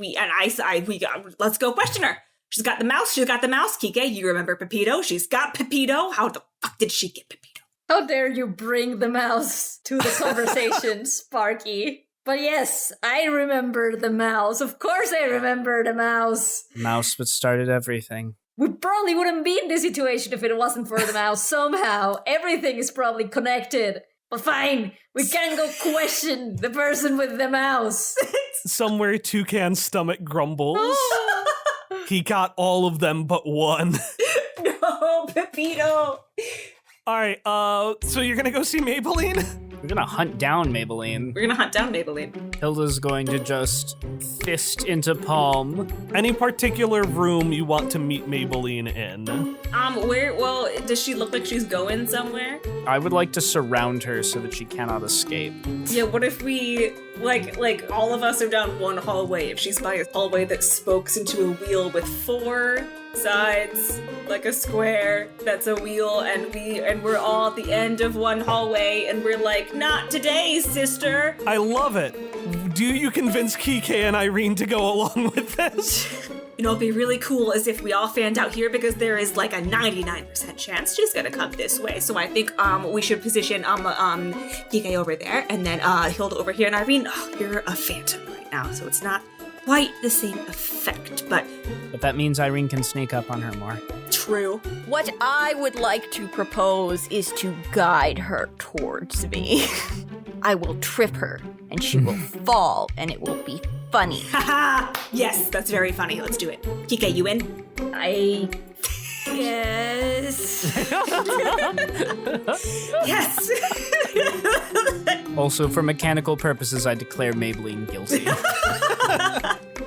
let's go question her. She's got the mouse. Kike, you remember Pepito? She's got Pepito. How the fuck did she get Pepito? How dare you bring the mouse to the conversation, Sparky? But yes, I remember the mouse. Of course I remember the mouse. Mouse that started everything. We probably wouldn't be in this situation if it wasn't for the mouse. Somehow, everything is probably connected. But fine, we can go question the person with the mouse. Somewhere Toucan's stomach grumbles. He got all of them but one. No, Pepito. All right, so you're gonna go see Maybelline? We're gonna hunt down Maybelline. We're gonna hunt down Maybelline. Hilda's going to just fist into palm. Any particular room you want to meet Maybelline in? Does she look like she's going somewhere? I would like to surround her so that she cannot escape. Yeah, what if we, like all of us are down one hallway, if she's by a hallway that spokes into a wheel with 4 sides, like a square that's a wheel, and we're all at the end of one hallway, and we're like, not today, sister. I love it. Do you convince Kike and Irene to go along with this? You know, it'd be really cool is if we all fanned out here because there is like a 99% chance she's gonna come this way. So I think we should position Kike over there and then Hilda over here, and Irene, you're a phantom right now, so it's not quite the same effect, but that means Irene can sneak up on her more. True. What I would like to propose is to guide her towards me. I will trip her, and she will fall, and it will be funny. Haha! Yes, that's very funny. Let's do it. Kike, you in? I guess. Yes! Also, for mechanical purposes, I declare Maybelline guilty.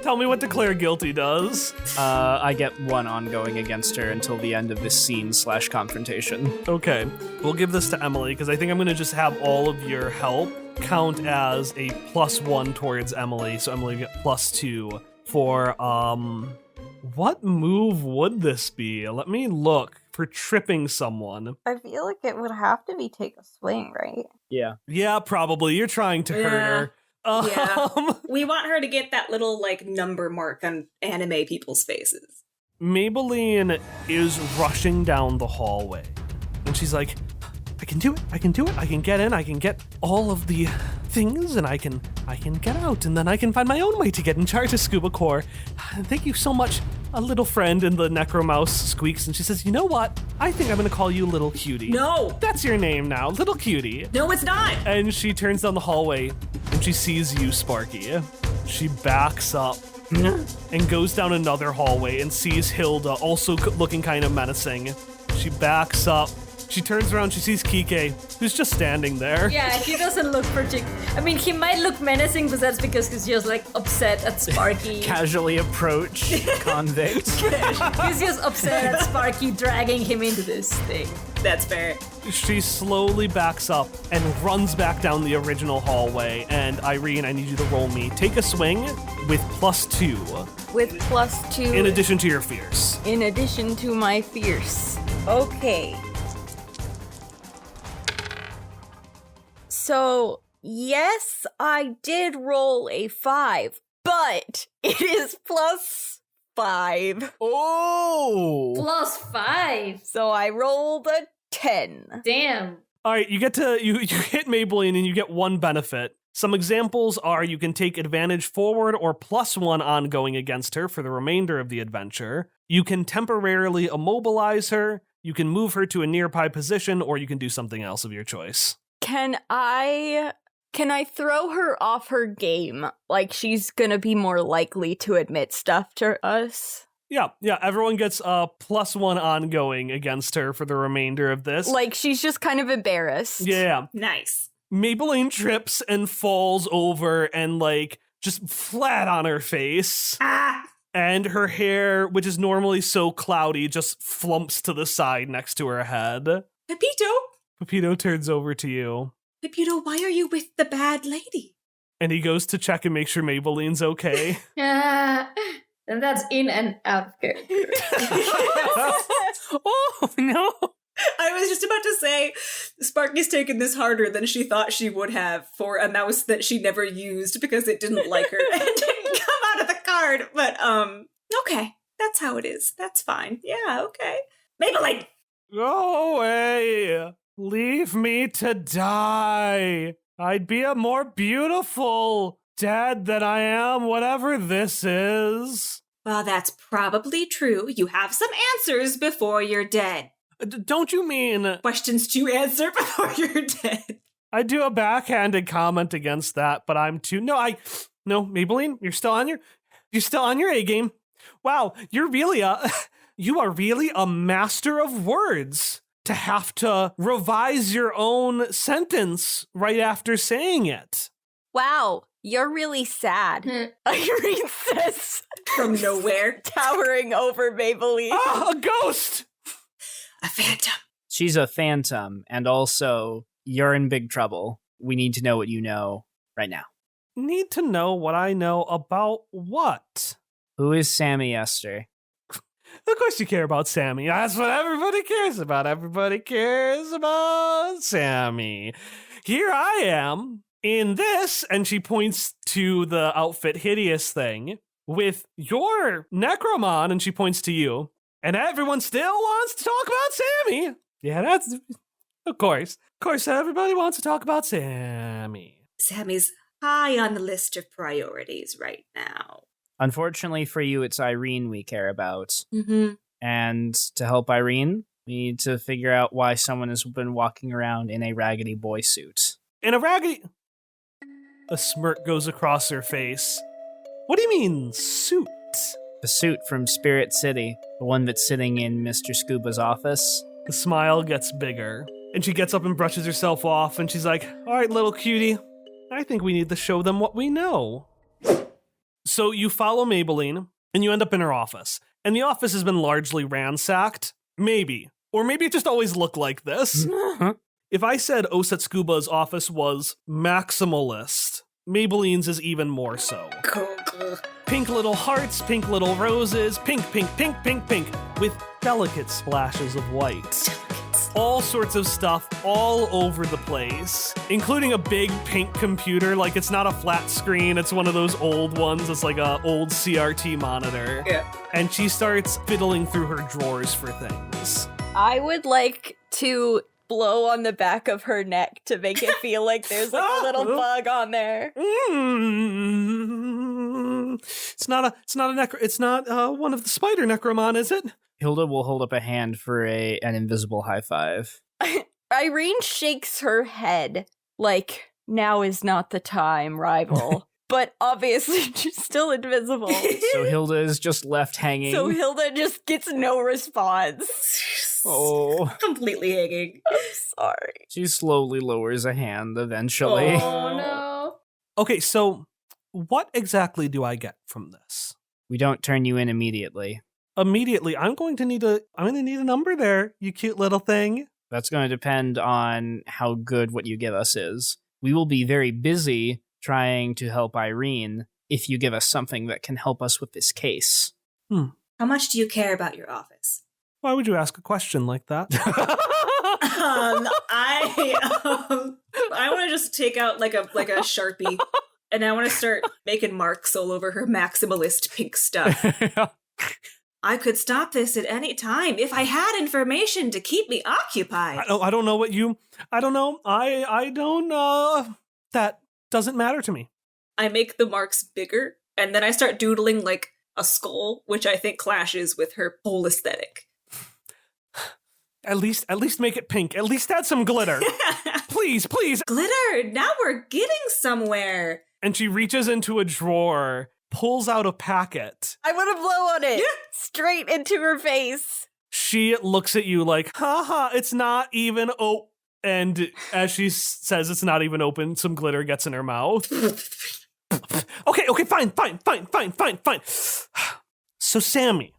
Tell me what declare guilty does. I get 1 ongoing against her until the end of this scene/confrontation. Okay, we'll give this to Emily, because I think I'm going to just have all of your help count as a +1 towards Emily, so Emily get +2 for, what move would this be? Let me look for tripping someone. I feel like it would have to be take a swing, right? Yeah. Yeah, probably. You're trying to hurt her. Yeah. We want her to get that little, number mark on anime people's faces. Maybelline is rushing down the hallway, and she's like, I can do it, I can get in, I can get all of the things, and I can get out, and then I can find my own way to get in charge of Scuba Corps. Thank you so much, a little friend. And the Necromouse squeaks, and she says, you know what? I think I'm gonna call you Little Cutie. No! That's your name now, Little Cutie. No, it's not! And she turns down the hallway, and she sees you, Sparky. She backs up and goes down another hallway and sees Hilda, also looking kind of menacing. She backs up. She turns around, she sees Kike, who's just standing there. Yeah, he doesn't look I mean, he might look menacing, but that's because he's just, upset at Sparky. Casually approach convict. He's just upset at Sparky dragging him into this thing. That's fair. She slowly backs up and runs back down the original hallway. And Irene, I need you to roll me. Take a swing with +2. With +2. In addition to your fierce. In addition to my fierce. Okay. So, yes, I did roll a 5, but it is +5. Oh! +5. So I rolled a 10. Damn. All right, you get to you hit Maybelline and you get 1 benefit. Some examples are you can take advantage forward or +1 ongoing against her for the remainder of the adventure. You can temporarily immobilize her. You can move her to a nearby position, or you can do something else of your choice. Can I throw her off her game? Like she's gonna be more likely to admit stuff to us? Yeah, everyone gets a +1 ongoing against her for the remainder of this. Like she's just kind of embarrassed. Yeah. Nice. Maybelline trips and falls over and just flat on her face. Ah! And her hair, which is normally so cloudy, just flumps to the side next to her head. Pepito! Pepito turns over to you. Pepito, why are you with the bad lady? And he goes to check and make sure Maybelline's okay. And that's in and out of character. Oh, no. I was just about to say, Sparky's taken this harder than she thought she would have for a mouse that she never used because it didn't like her and didn't come out of the card. But, okay. That's how it is. That's fine. Yeah, okay. Maybelline! Go away. Leave me to die. I'd be a more beautiful dead than I am, whatever this is. Well, that's probably true. You have some answers before you're dead. Don't you mean... Questions to answer before you're dead. I do a backhanded comment against that, but I'm too... No, Maybelline, you're still on your A game. Wow, you are really a master of words to have to revise your own sentence right after saying it. Wow, you're really sad. Irene says from nowhere, towering over Maybelline. Ah, a ghost! A phantom. She's a phantom, and also, you're in big trouble. We need to know what you know right now. Need to know what I know about what? Who is Sammy Ester? Of course you care about Sammy. That's what everybody cares about. Everybody cares about Sammy. Here I am in this, and she points to the outfit hideous thing, with your Necromon, and she points to you. And everyone still wants to talk about Sammy. Yeah, that's... Of course, everybody wants to talk about Sammy. Sammy's high on the list of priorities right now. Unfortunately for you, it's Irene we care about. Mm-hmm. And to help Irene, we need to figure out why someone has been walking around in a Raggedy Boy suit. In a Raggedy... A smirk goes across her face. What do you mean, suit? The suit from Spirit City, the one that's sitting in Mr. Scuba's office. The smile gets bigger, and she gets up and brushes herself off, and she's like, all right, little cutie, I think we need to show them what we know. So you follow Maybelline, and you end up in her office. And the office has been largely ransacked. Maybe. Or maybe it just always looked like this. If I said Oset Scuba's office was maximalist, Maybelline's is even more so. Pink little hearts, pink little roses, pink, pink, pink, pink, pink, with delicate splashes of white. All sorts of stuff all over the place, including a big pink computer. Like, it's not a flat screen, it's one of those old ones. It's like an old CRT monitor. Yeah. And she starts fiddling through her drawers for things. I would like to blow on the back of her neck to make it feel like there's like a little bug on there. It's not one of the spider necromon, is it? Hilda will hold up a hand for an invisible high five. Irene shakes her head like, now is not the time, rival. But obviously she's still invisible. So Hilda is just left hanging. So Hilda just gets no response. Oh. Completely hanging. I'm sorry. She slowly lowers a hand eventually. Oh no. Okay, so what exactly do I get from this? We don't turn you in immediately. Immediately, I'm going to need a number there, you cute little thing. That's going to depend on how good what you give us is. We will be very busy trying to help Irene if you give us something that can help us with this case. How much do you care about your office? Why would you ask a question like that? I want to just take out like a Sharpie, and I want to start making marks all over her maximalist pink stuff. I could stop this at any time if I had information to keep me occupied. I don't know. That doesn't matter to me. I make the marks bigger, and then I start doodling like a skull, which I think clashes with her whole aesthetic. At least make it pink. At least add some glitter. Please. Glitter! Now we're getting somewhere. And she reaches into a drawer, pulls out a packet. I want to blow on it. Straight into her face. She looks at you like, haha, it's not even and as she says it's not even open, some glitter gets in her mouth. Okay, fine. So, Sammy,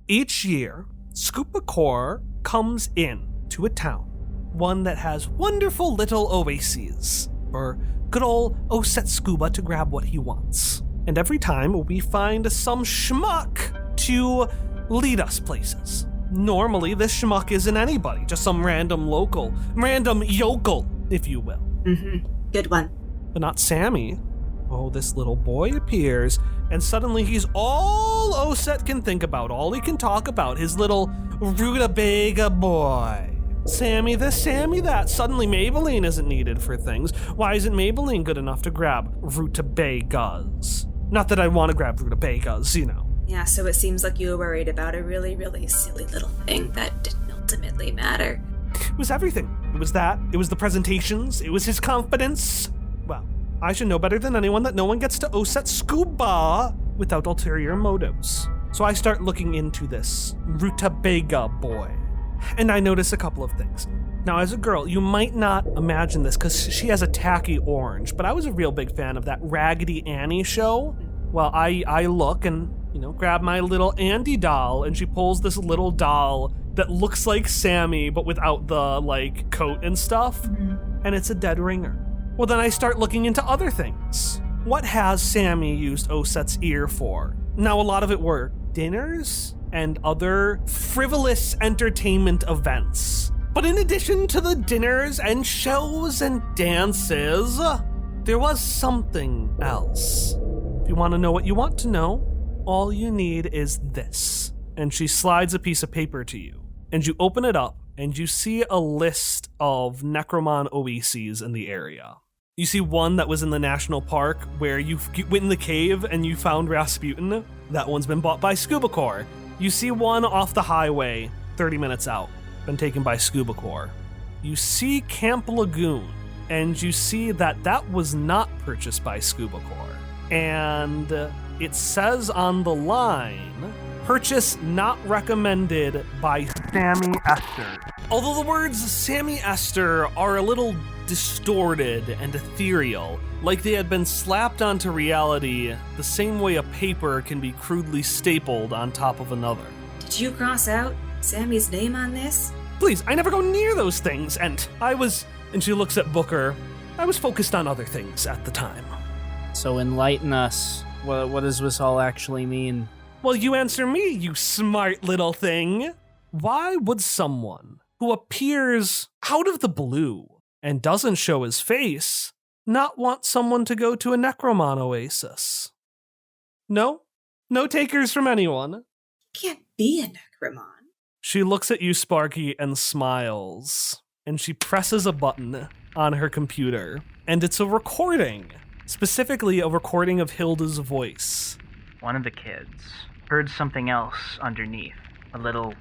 each year, Scuba Corps comes in to a town, one that has wonderful little oases, for good old Oset Scuba to grab what he wants. And every time we find some schmuck to lead us places. Normally, this schmuck isn't anybody, just some random yokel, if you will. Good one. But not Sammy. Oh, this little boy appears, and suddenly he's all Oset can think about, all he can talk about, his little rutabaga boy. Sammy this, Sammy that. Suddenly Maybelline isn't needed for things. Why isn't Maybelline good enough to grab rutabagas? Not that I want to grab rutabagas, you know. Yeah, so it seems like you were worried about a really, really silly little thing that didn't ultimately matter. It was everything. It was that. It was the presentations. It was his confidence. Well, I should know better than anyone that no one gets to Oset Scuba without ulterior motives. So I start looking into this rutabaga boy. And I notice a couple of things. Now, as a girl, you might not imagine this because she has a tacky orange, but I was a real big fan of that Raggedy Annie show. Well, I look and, grab my little Andy doll, and she pulls this little doll that looks like Sammy, but without the, coat and stuff. And it's a dead ringer. Well, then I start looking into other things. What has Sammy used Oset's ear for? Now, a lot of it were dinners and other frivolous entertainment events. But in addition to the dinners and shows and dances, there was something else. If you want to know what you want to know, all you need is this. And she slides a piece of paper to you. And you open it up, and you see a list of Necromon oases in the area. You see one that was in the national park where you went in the cave and you found Rasputin. That one's been bought by Scuba Corps. You see one off the highway, 30 minutes out, been taken by Scuba Corps. You see Camp Lagoon, and you see that was not purchased by Scuba Corps. And it says on the line Purchase not recommended by Sammy Ester. Although the words Sammy Ester are a little distorted and ethereal, like they had been slapped onto reality the same way a paper can be crudely stapled on top of another. Did you cross out Sammy's name on this? Please, I never go near those things, and and she looks at Booker, I was focused on other things at the time. So enlighten us. What does this all actually mean? Well, you answer me, you smart little thing. Why would someone who appears out of the blue and doesn't show his face not want someone to go to a Necromon oasis? No? No takers from anyone? Can't be a Necromon. She looks at you, Sparky, and smiles. And she presses a button on her computer. And it's a recording. Specifically, a recording of Hilda's voice. One of the kids heard something else underneath. A little...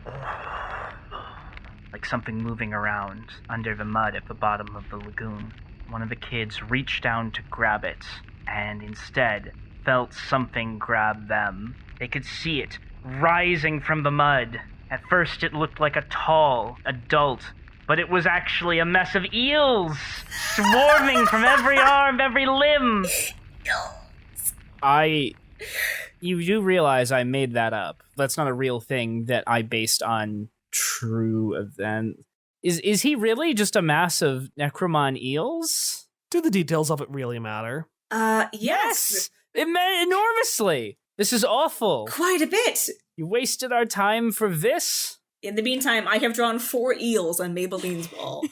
like something moving around under the mud at the bottom of the lagoon. One of the kids reached down to grab it, and instead felt something grab them. They could see it rising from the mud. At first it looked like a tall adult, but it was actually a mess of eels, swarming from every arm, every limb. You do realize I made that up. That's not a real thing that I based on true event. Is he really just a mass of Necromon eels? Do the details of it really matter? Yes. Enormously. This is awful. Quite a bit. You wasted our time for this? In the meantime, I have drawn 4 eels on Maybelline's wall.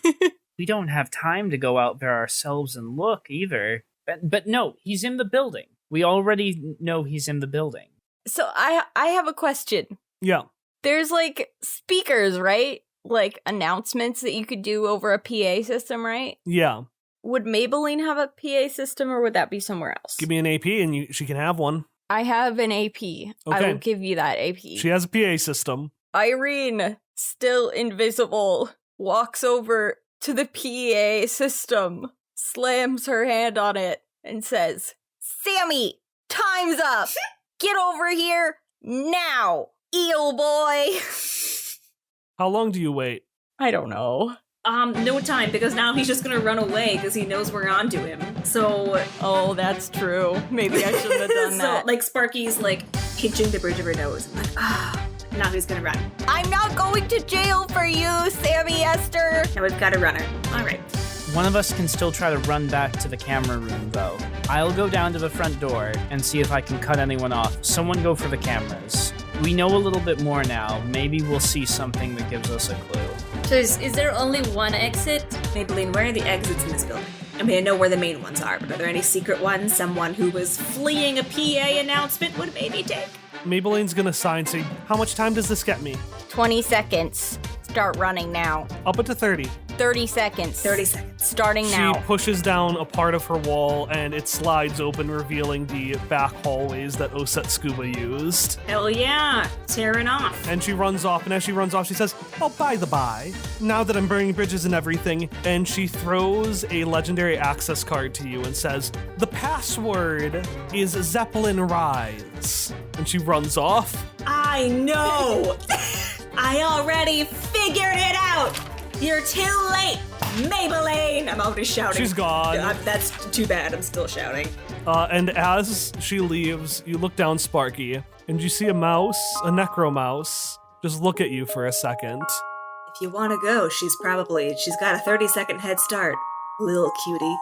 We don't have time to go out there ourselves and look either. But no, he's in the building. We already know he's in the building. So I have a question. Yeah. There's like speakers, right? Like announcements that you could do over a PA system, right? Yeah. Would Maybelline have a PA system or would that be somewhere else? Give me an AP and she can have one. I have an AP. Okay. I will give you that AP. She has a PA system. Irene, still invisible, walks over to the PA system, slams her hand on it, and says, Sammy, time's up! Get over here now, eel boy! How long do you wait? I don't know. No time, because now he's just gonna run away because he knows we're onto him. So... Oh, that's true. Maybe I shouldn't have done that. So, like, Sparky's, like, pinching the bridge of her nose. I'm like, now he's gonna run. I'm not going to jail for you, Sammy Ester! Now we've got a runner. All right. One of us can still try to run back to the camera room, though. I'll go down to the front door and see if I can cut anyone off. Someone go for the cameras. We know a little bit more now. Maybe we'll see something that gives us a clue. So is there only one exit? Maybelline, where are the exits in this building? I mean, I know where the main ones are, but are there any secret ones someone who was fleeing a PA announcement would maybe take? Maybelline's gonna sign, say, how much time does this get me? 20 seconds. Start running now. Up to 30. 30 seconds. 30 seconds. Starting now. She pushes down a part of her wall and it slides open, revealing the back hallways that Oset Scuba used. Hell yeah, tearing off. And she runs off, and as she runs off, she says, oh, by the by, now that I'm burning bridges and everything, and she throws a legendary access card to you and says, the password is Zeppelin Rise. And she runs off. I know! I already figured it out! You're too late, Maybelline! I'm already shouting. She's gone. That's too bad, I'm still shouting. And as she leaves, you look down Sparky, and you see a mouse, a necro mouse, just look at you for a second. If you want to go, she's got a 30-second head start. Little cutie.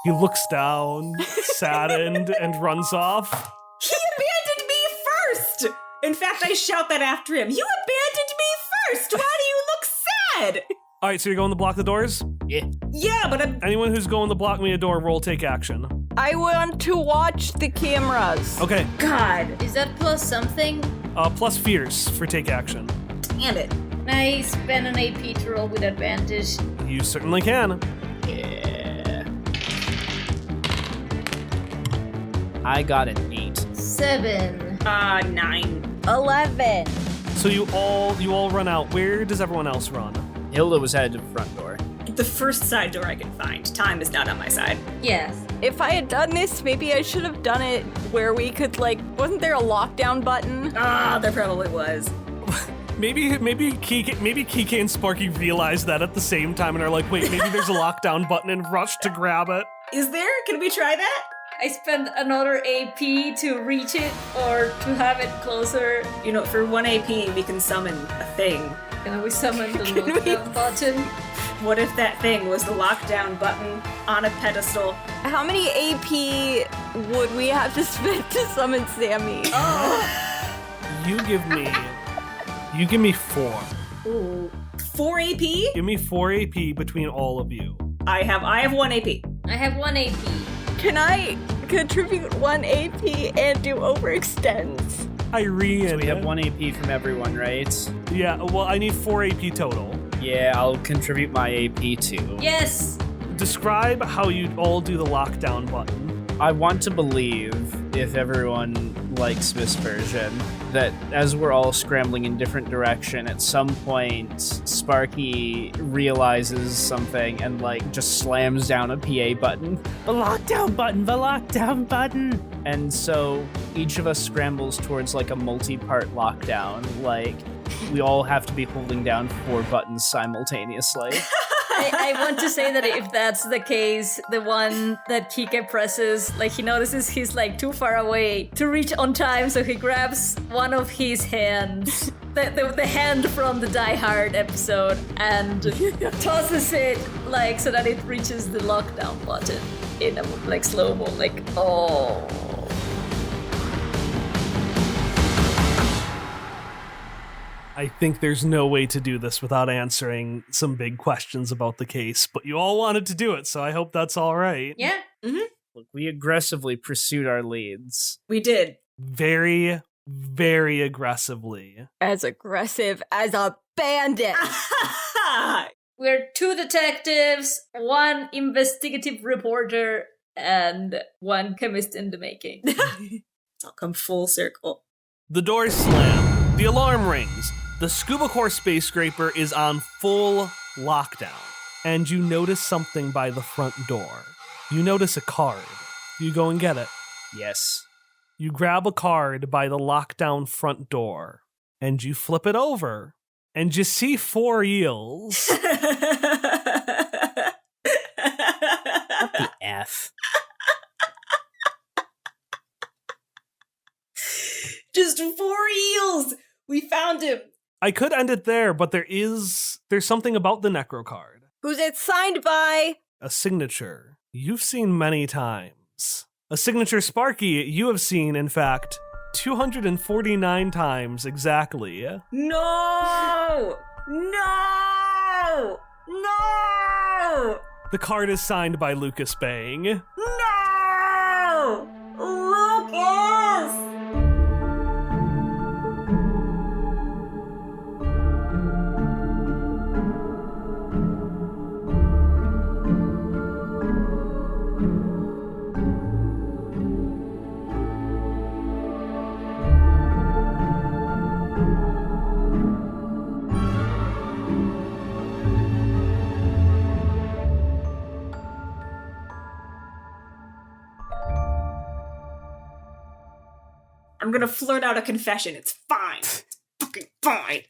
He looks down, saddened, and runs off. He abandoned me first! In fact, I shout that after him. You abandoned me first! Why do you look sad? All right, so you're going to block the doors? Yeah, but I'm... Anyone who's going to block me a door, roll take action. I want to watch the cameras. Okay. God. Is that plus something? Plus fierce for take action. Damn it. Can I spend an AP to roll with advantage? You certainly can. Yeah. I got an 8. 7. 9. 11. So you all run out. Where does everyone else run? Hilda was headed to the front door. The first side door I can find. Time is not on my side. Yes. If I had done this, maybe I should have done it where we could, like, wasn't there a lockdown button? Ah, there probably was. Maybe Kike and Sparky realized that at the same time and are like, wait, maybe there's a lockdown button and rush to grab it. Is there? Can we try that? I spend another AP to reach it or to have it closer. You know, for 1 AP, we can summon a thing. Can we summon the lockdown button? What if that thing was the lockdown button on a pedestal? How many AP would we have to spend to summon Sammy? You give me 4. Ooh. 4 AP? Give me 4 AP between all of you. I have 1 AP. I have 1 AP. Can I contribute 1 AP and do overextends? Irene. So we have 1 AP from everyone, right? Yeah, well, I need 4 AP total. Yeah, I'll contribute my AP too. Yes! Describe how you all do the lockdown button. I want to believe, if everyone likes this version, that as we're all scrambling in different direction, at some point, Sparky realizes something and, like, just slams down a PA button. The lockdown button! The lockdown button! And so each of us scrambles towards, like, a multi-part lockdown. Like, we all have to be holding down 4 buttons simultaneously. I want to say that if that's the case, the one that Kike presses, like he notices he's like too far away to reach on time, so he grabs one of his hands, the hand from the Die Hard episode, and tosses it like so that it reaches the lockdown button in a like slow-mo, like oh. I think there's no way to do this without answering some big questions about the case, but you all wanted to do it, so I hope that's all right. Yeah. Mm-hmm. Look, we aggressively pursued our leads. We did. Very, very aggressively. As aggressive as a bandit. We're 2 detectives, 1 investigative reporter, and 1 chemist in the making. I'll come full circle. The doors slam. The alarm rings. The Scuba Corps space scraper is on full lockdown. And you notice something by the front door. You notice a card. You go and get it. Yes. You grab a card by the lockdown front door. And you flip it over. And you see 4 eels. The F. Just 4 eels! We found him! I could end it there, but there's something about the Necro card. Who's it signed by? A signature you've seen many times. A signature, Sparky, you have seen, in fact, 249 times exactly. No! No! No! The card is signed by Lucas Bang. No! Lucas! I'm gonna flirt out a confession. It's fine. It's fucking fine.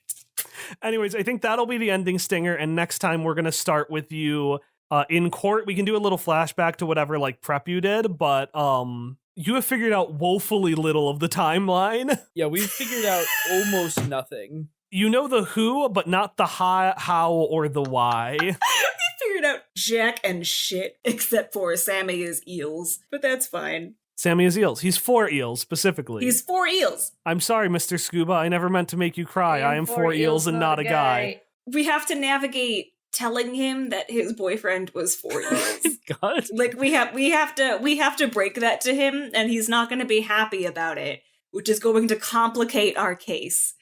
Anyways, I think that'll be the ending stinger, and next time we're gonna start with you in court. We can do a little flashback to whatever like prep you did, but you have figured out woefully little of the timeline. Yeah, we've figured out almost nothing. You know the who, but not the how or the why. We figured out jack and shit, except for Sammy is eels, but that's fine. Sammy is eels. He's 4 eels, specifically. He's 4 eels. I'm sorry, Mr. Scuba. I never meant to make you cry. I am 4 eels and not a guy. We have to navigate telling him that his boyfriend was 4 eels. God. Like we have to break that to him, and he's not going to be happy about it, which is going to complicate our case.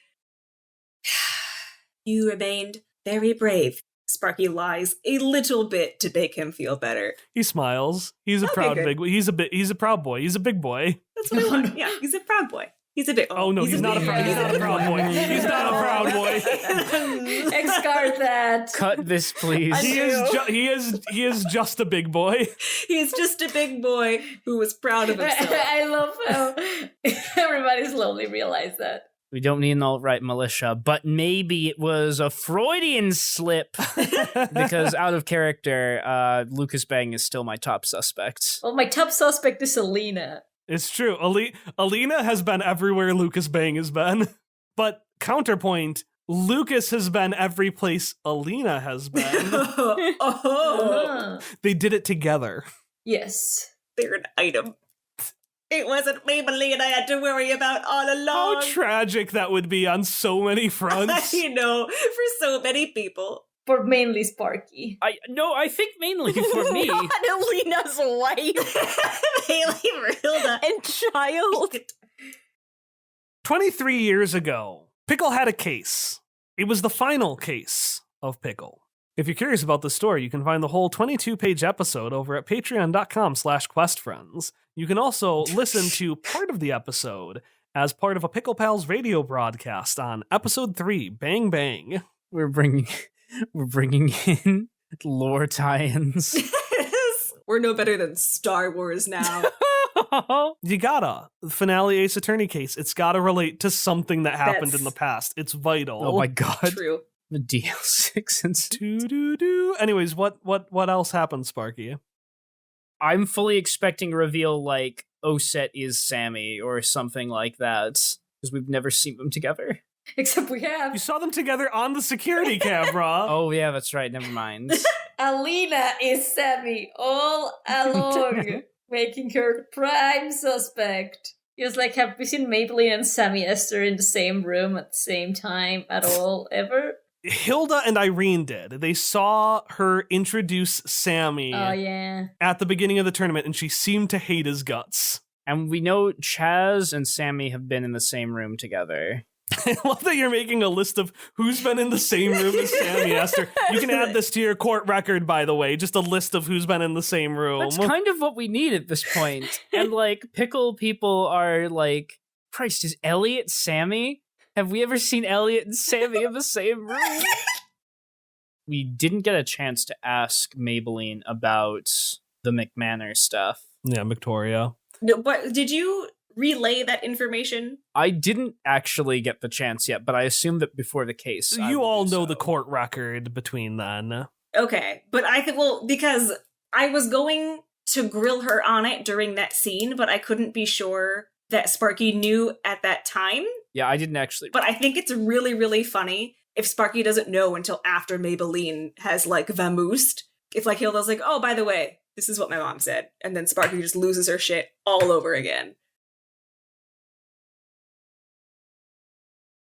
You remained very brave. Sparky lies a little bit to make him feel better. He smiles. He's a Okay, proud good. big boy. He's a proud boy. He's a big boy. That's what I want. Yeah, he's a proud boy. He's a bit. Oh no, he's not a proud boy. He's not a proud boy. Discard that. Cut this, please. He is just a big boy. He's just a big boy who was proud of himself. I love how everybody slowly realized that. We don't need an alt-right militia, but maybe it was a Freudian slip because out of character, Lucas Bang is still my top suspect. Well, my top suspect is Alina. It's true. Alina has been everywhere Lucas Bang has been. But counterpoint, Lucas has been every place Alina has been. They did it together. Yes. They're an item. It wasn't Maybelline I had to worry about all along. How tragic that would be on so many fronts. I know, for so many people. For mainly Sparky. I think mainly for me. Not Alina's wife Haley, Hilda. and child. 23 years ago, Pickle had a case. It was the final case of Pickle. If you're curious about the story, you can find the whole 22-page episode over at patreon.com/questfriends. You can also listen to part of the episode as part of a Pickle Pals radio broadcast on episode 3, Bang Bang. We're bringing in lore tie-ins. We're no better than Star Wars now. You gotta. The finale Ace Attorney case, it's gotta relate to something that happened That's- in the past. It's vital. Oh my god. True. The DL6 and Do. Anyways, what else happened, Sparky? I'm fully expecting a reveal like Oset is Sammy or something like that because we've never seen them together. Except we have. You saw them together on the security camera. Oh yeah, that's right. Never mind. Alina is Sammy all along, making her prime suspect. He was like, have we seen Maybelline and Sammy Ester in the same room at the same time at all, ever? Hilda and Irene did. They saw her introduce Sammy Oh, yeah. at the beginning of the tournament, and she seemed to hate his guts. And we know Chaz and Sammy have been in the same room together. I love that you're making a list of who's been in the same room as Sammy Ester. You can add this to your court record, by the way, just a list of who's been in the same room. That's kind of what we need at this point. And like pickle people are like, Christ, is Elliot Sammy? Have we ever seen Elliot and Sammy in the same room? We didn't get a chance to ask Maybelline about the McManor stuff. Yeah, Victoria. No, but did you relay that information? I didn't actually get the chance yet, but I assumed that before the case. I You would all do know so. the court record between then. Okay, but I think, well, because I was going to grill her on it during that scene, but I couldn't be sure that Sparky knew at that time. Yeah, I didn't actually. But I think it's really, really funny if Sparky doesn't know until after Maybelline has, like, vamoosed. If, like, Hilda's like, oh, by the way, this is what my mom said. And then Sparky just loses her shit all over again.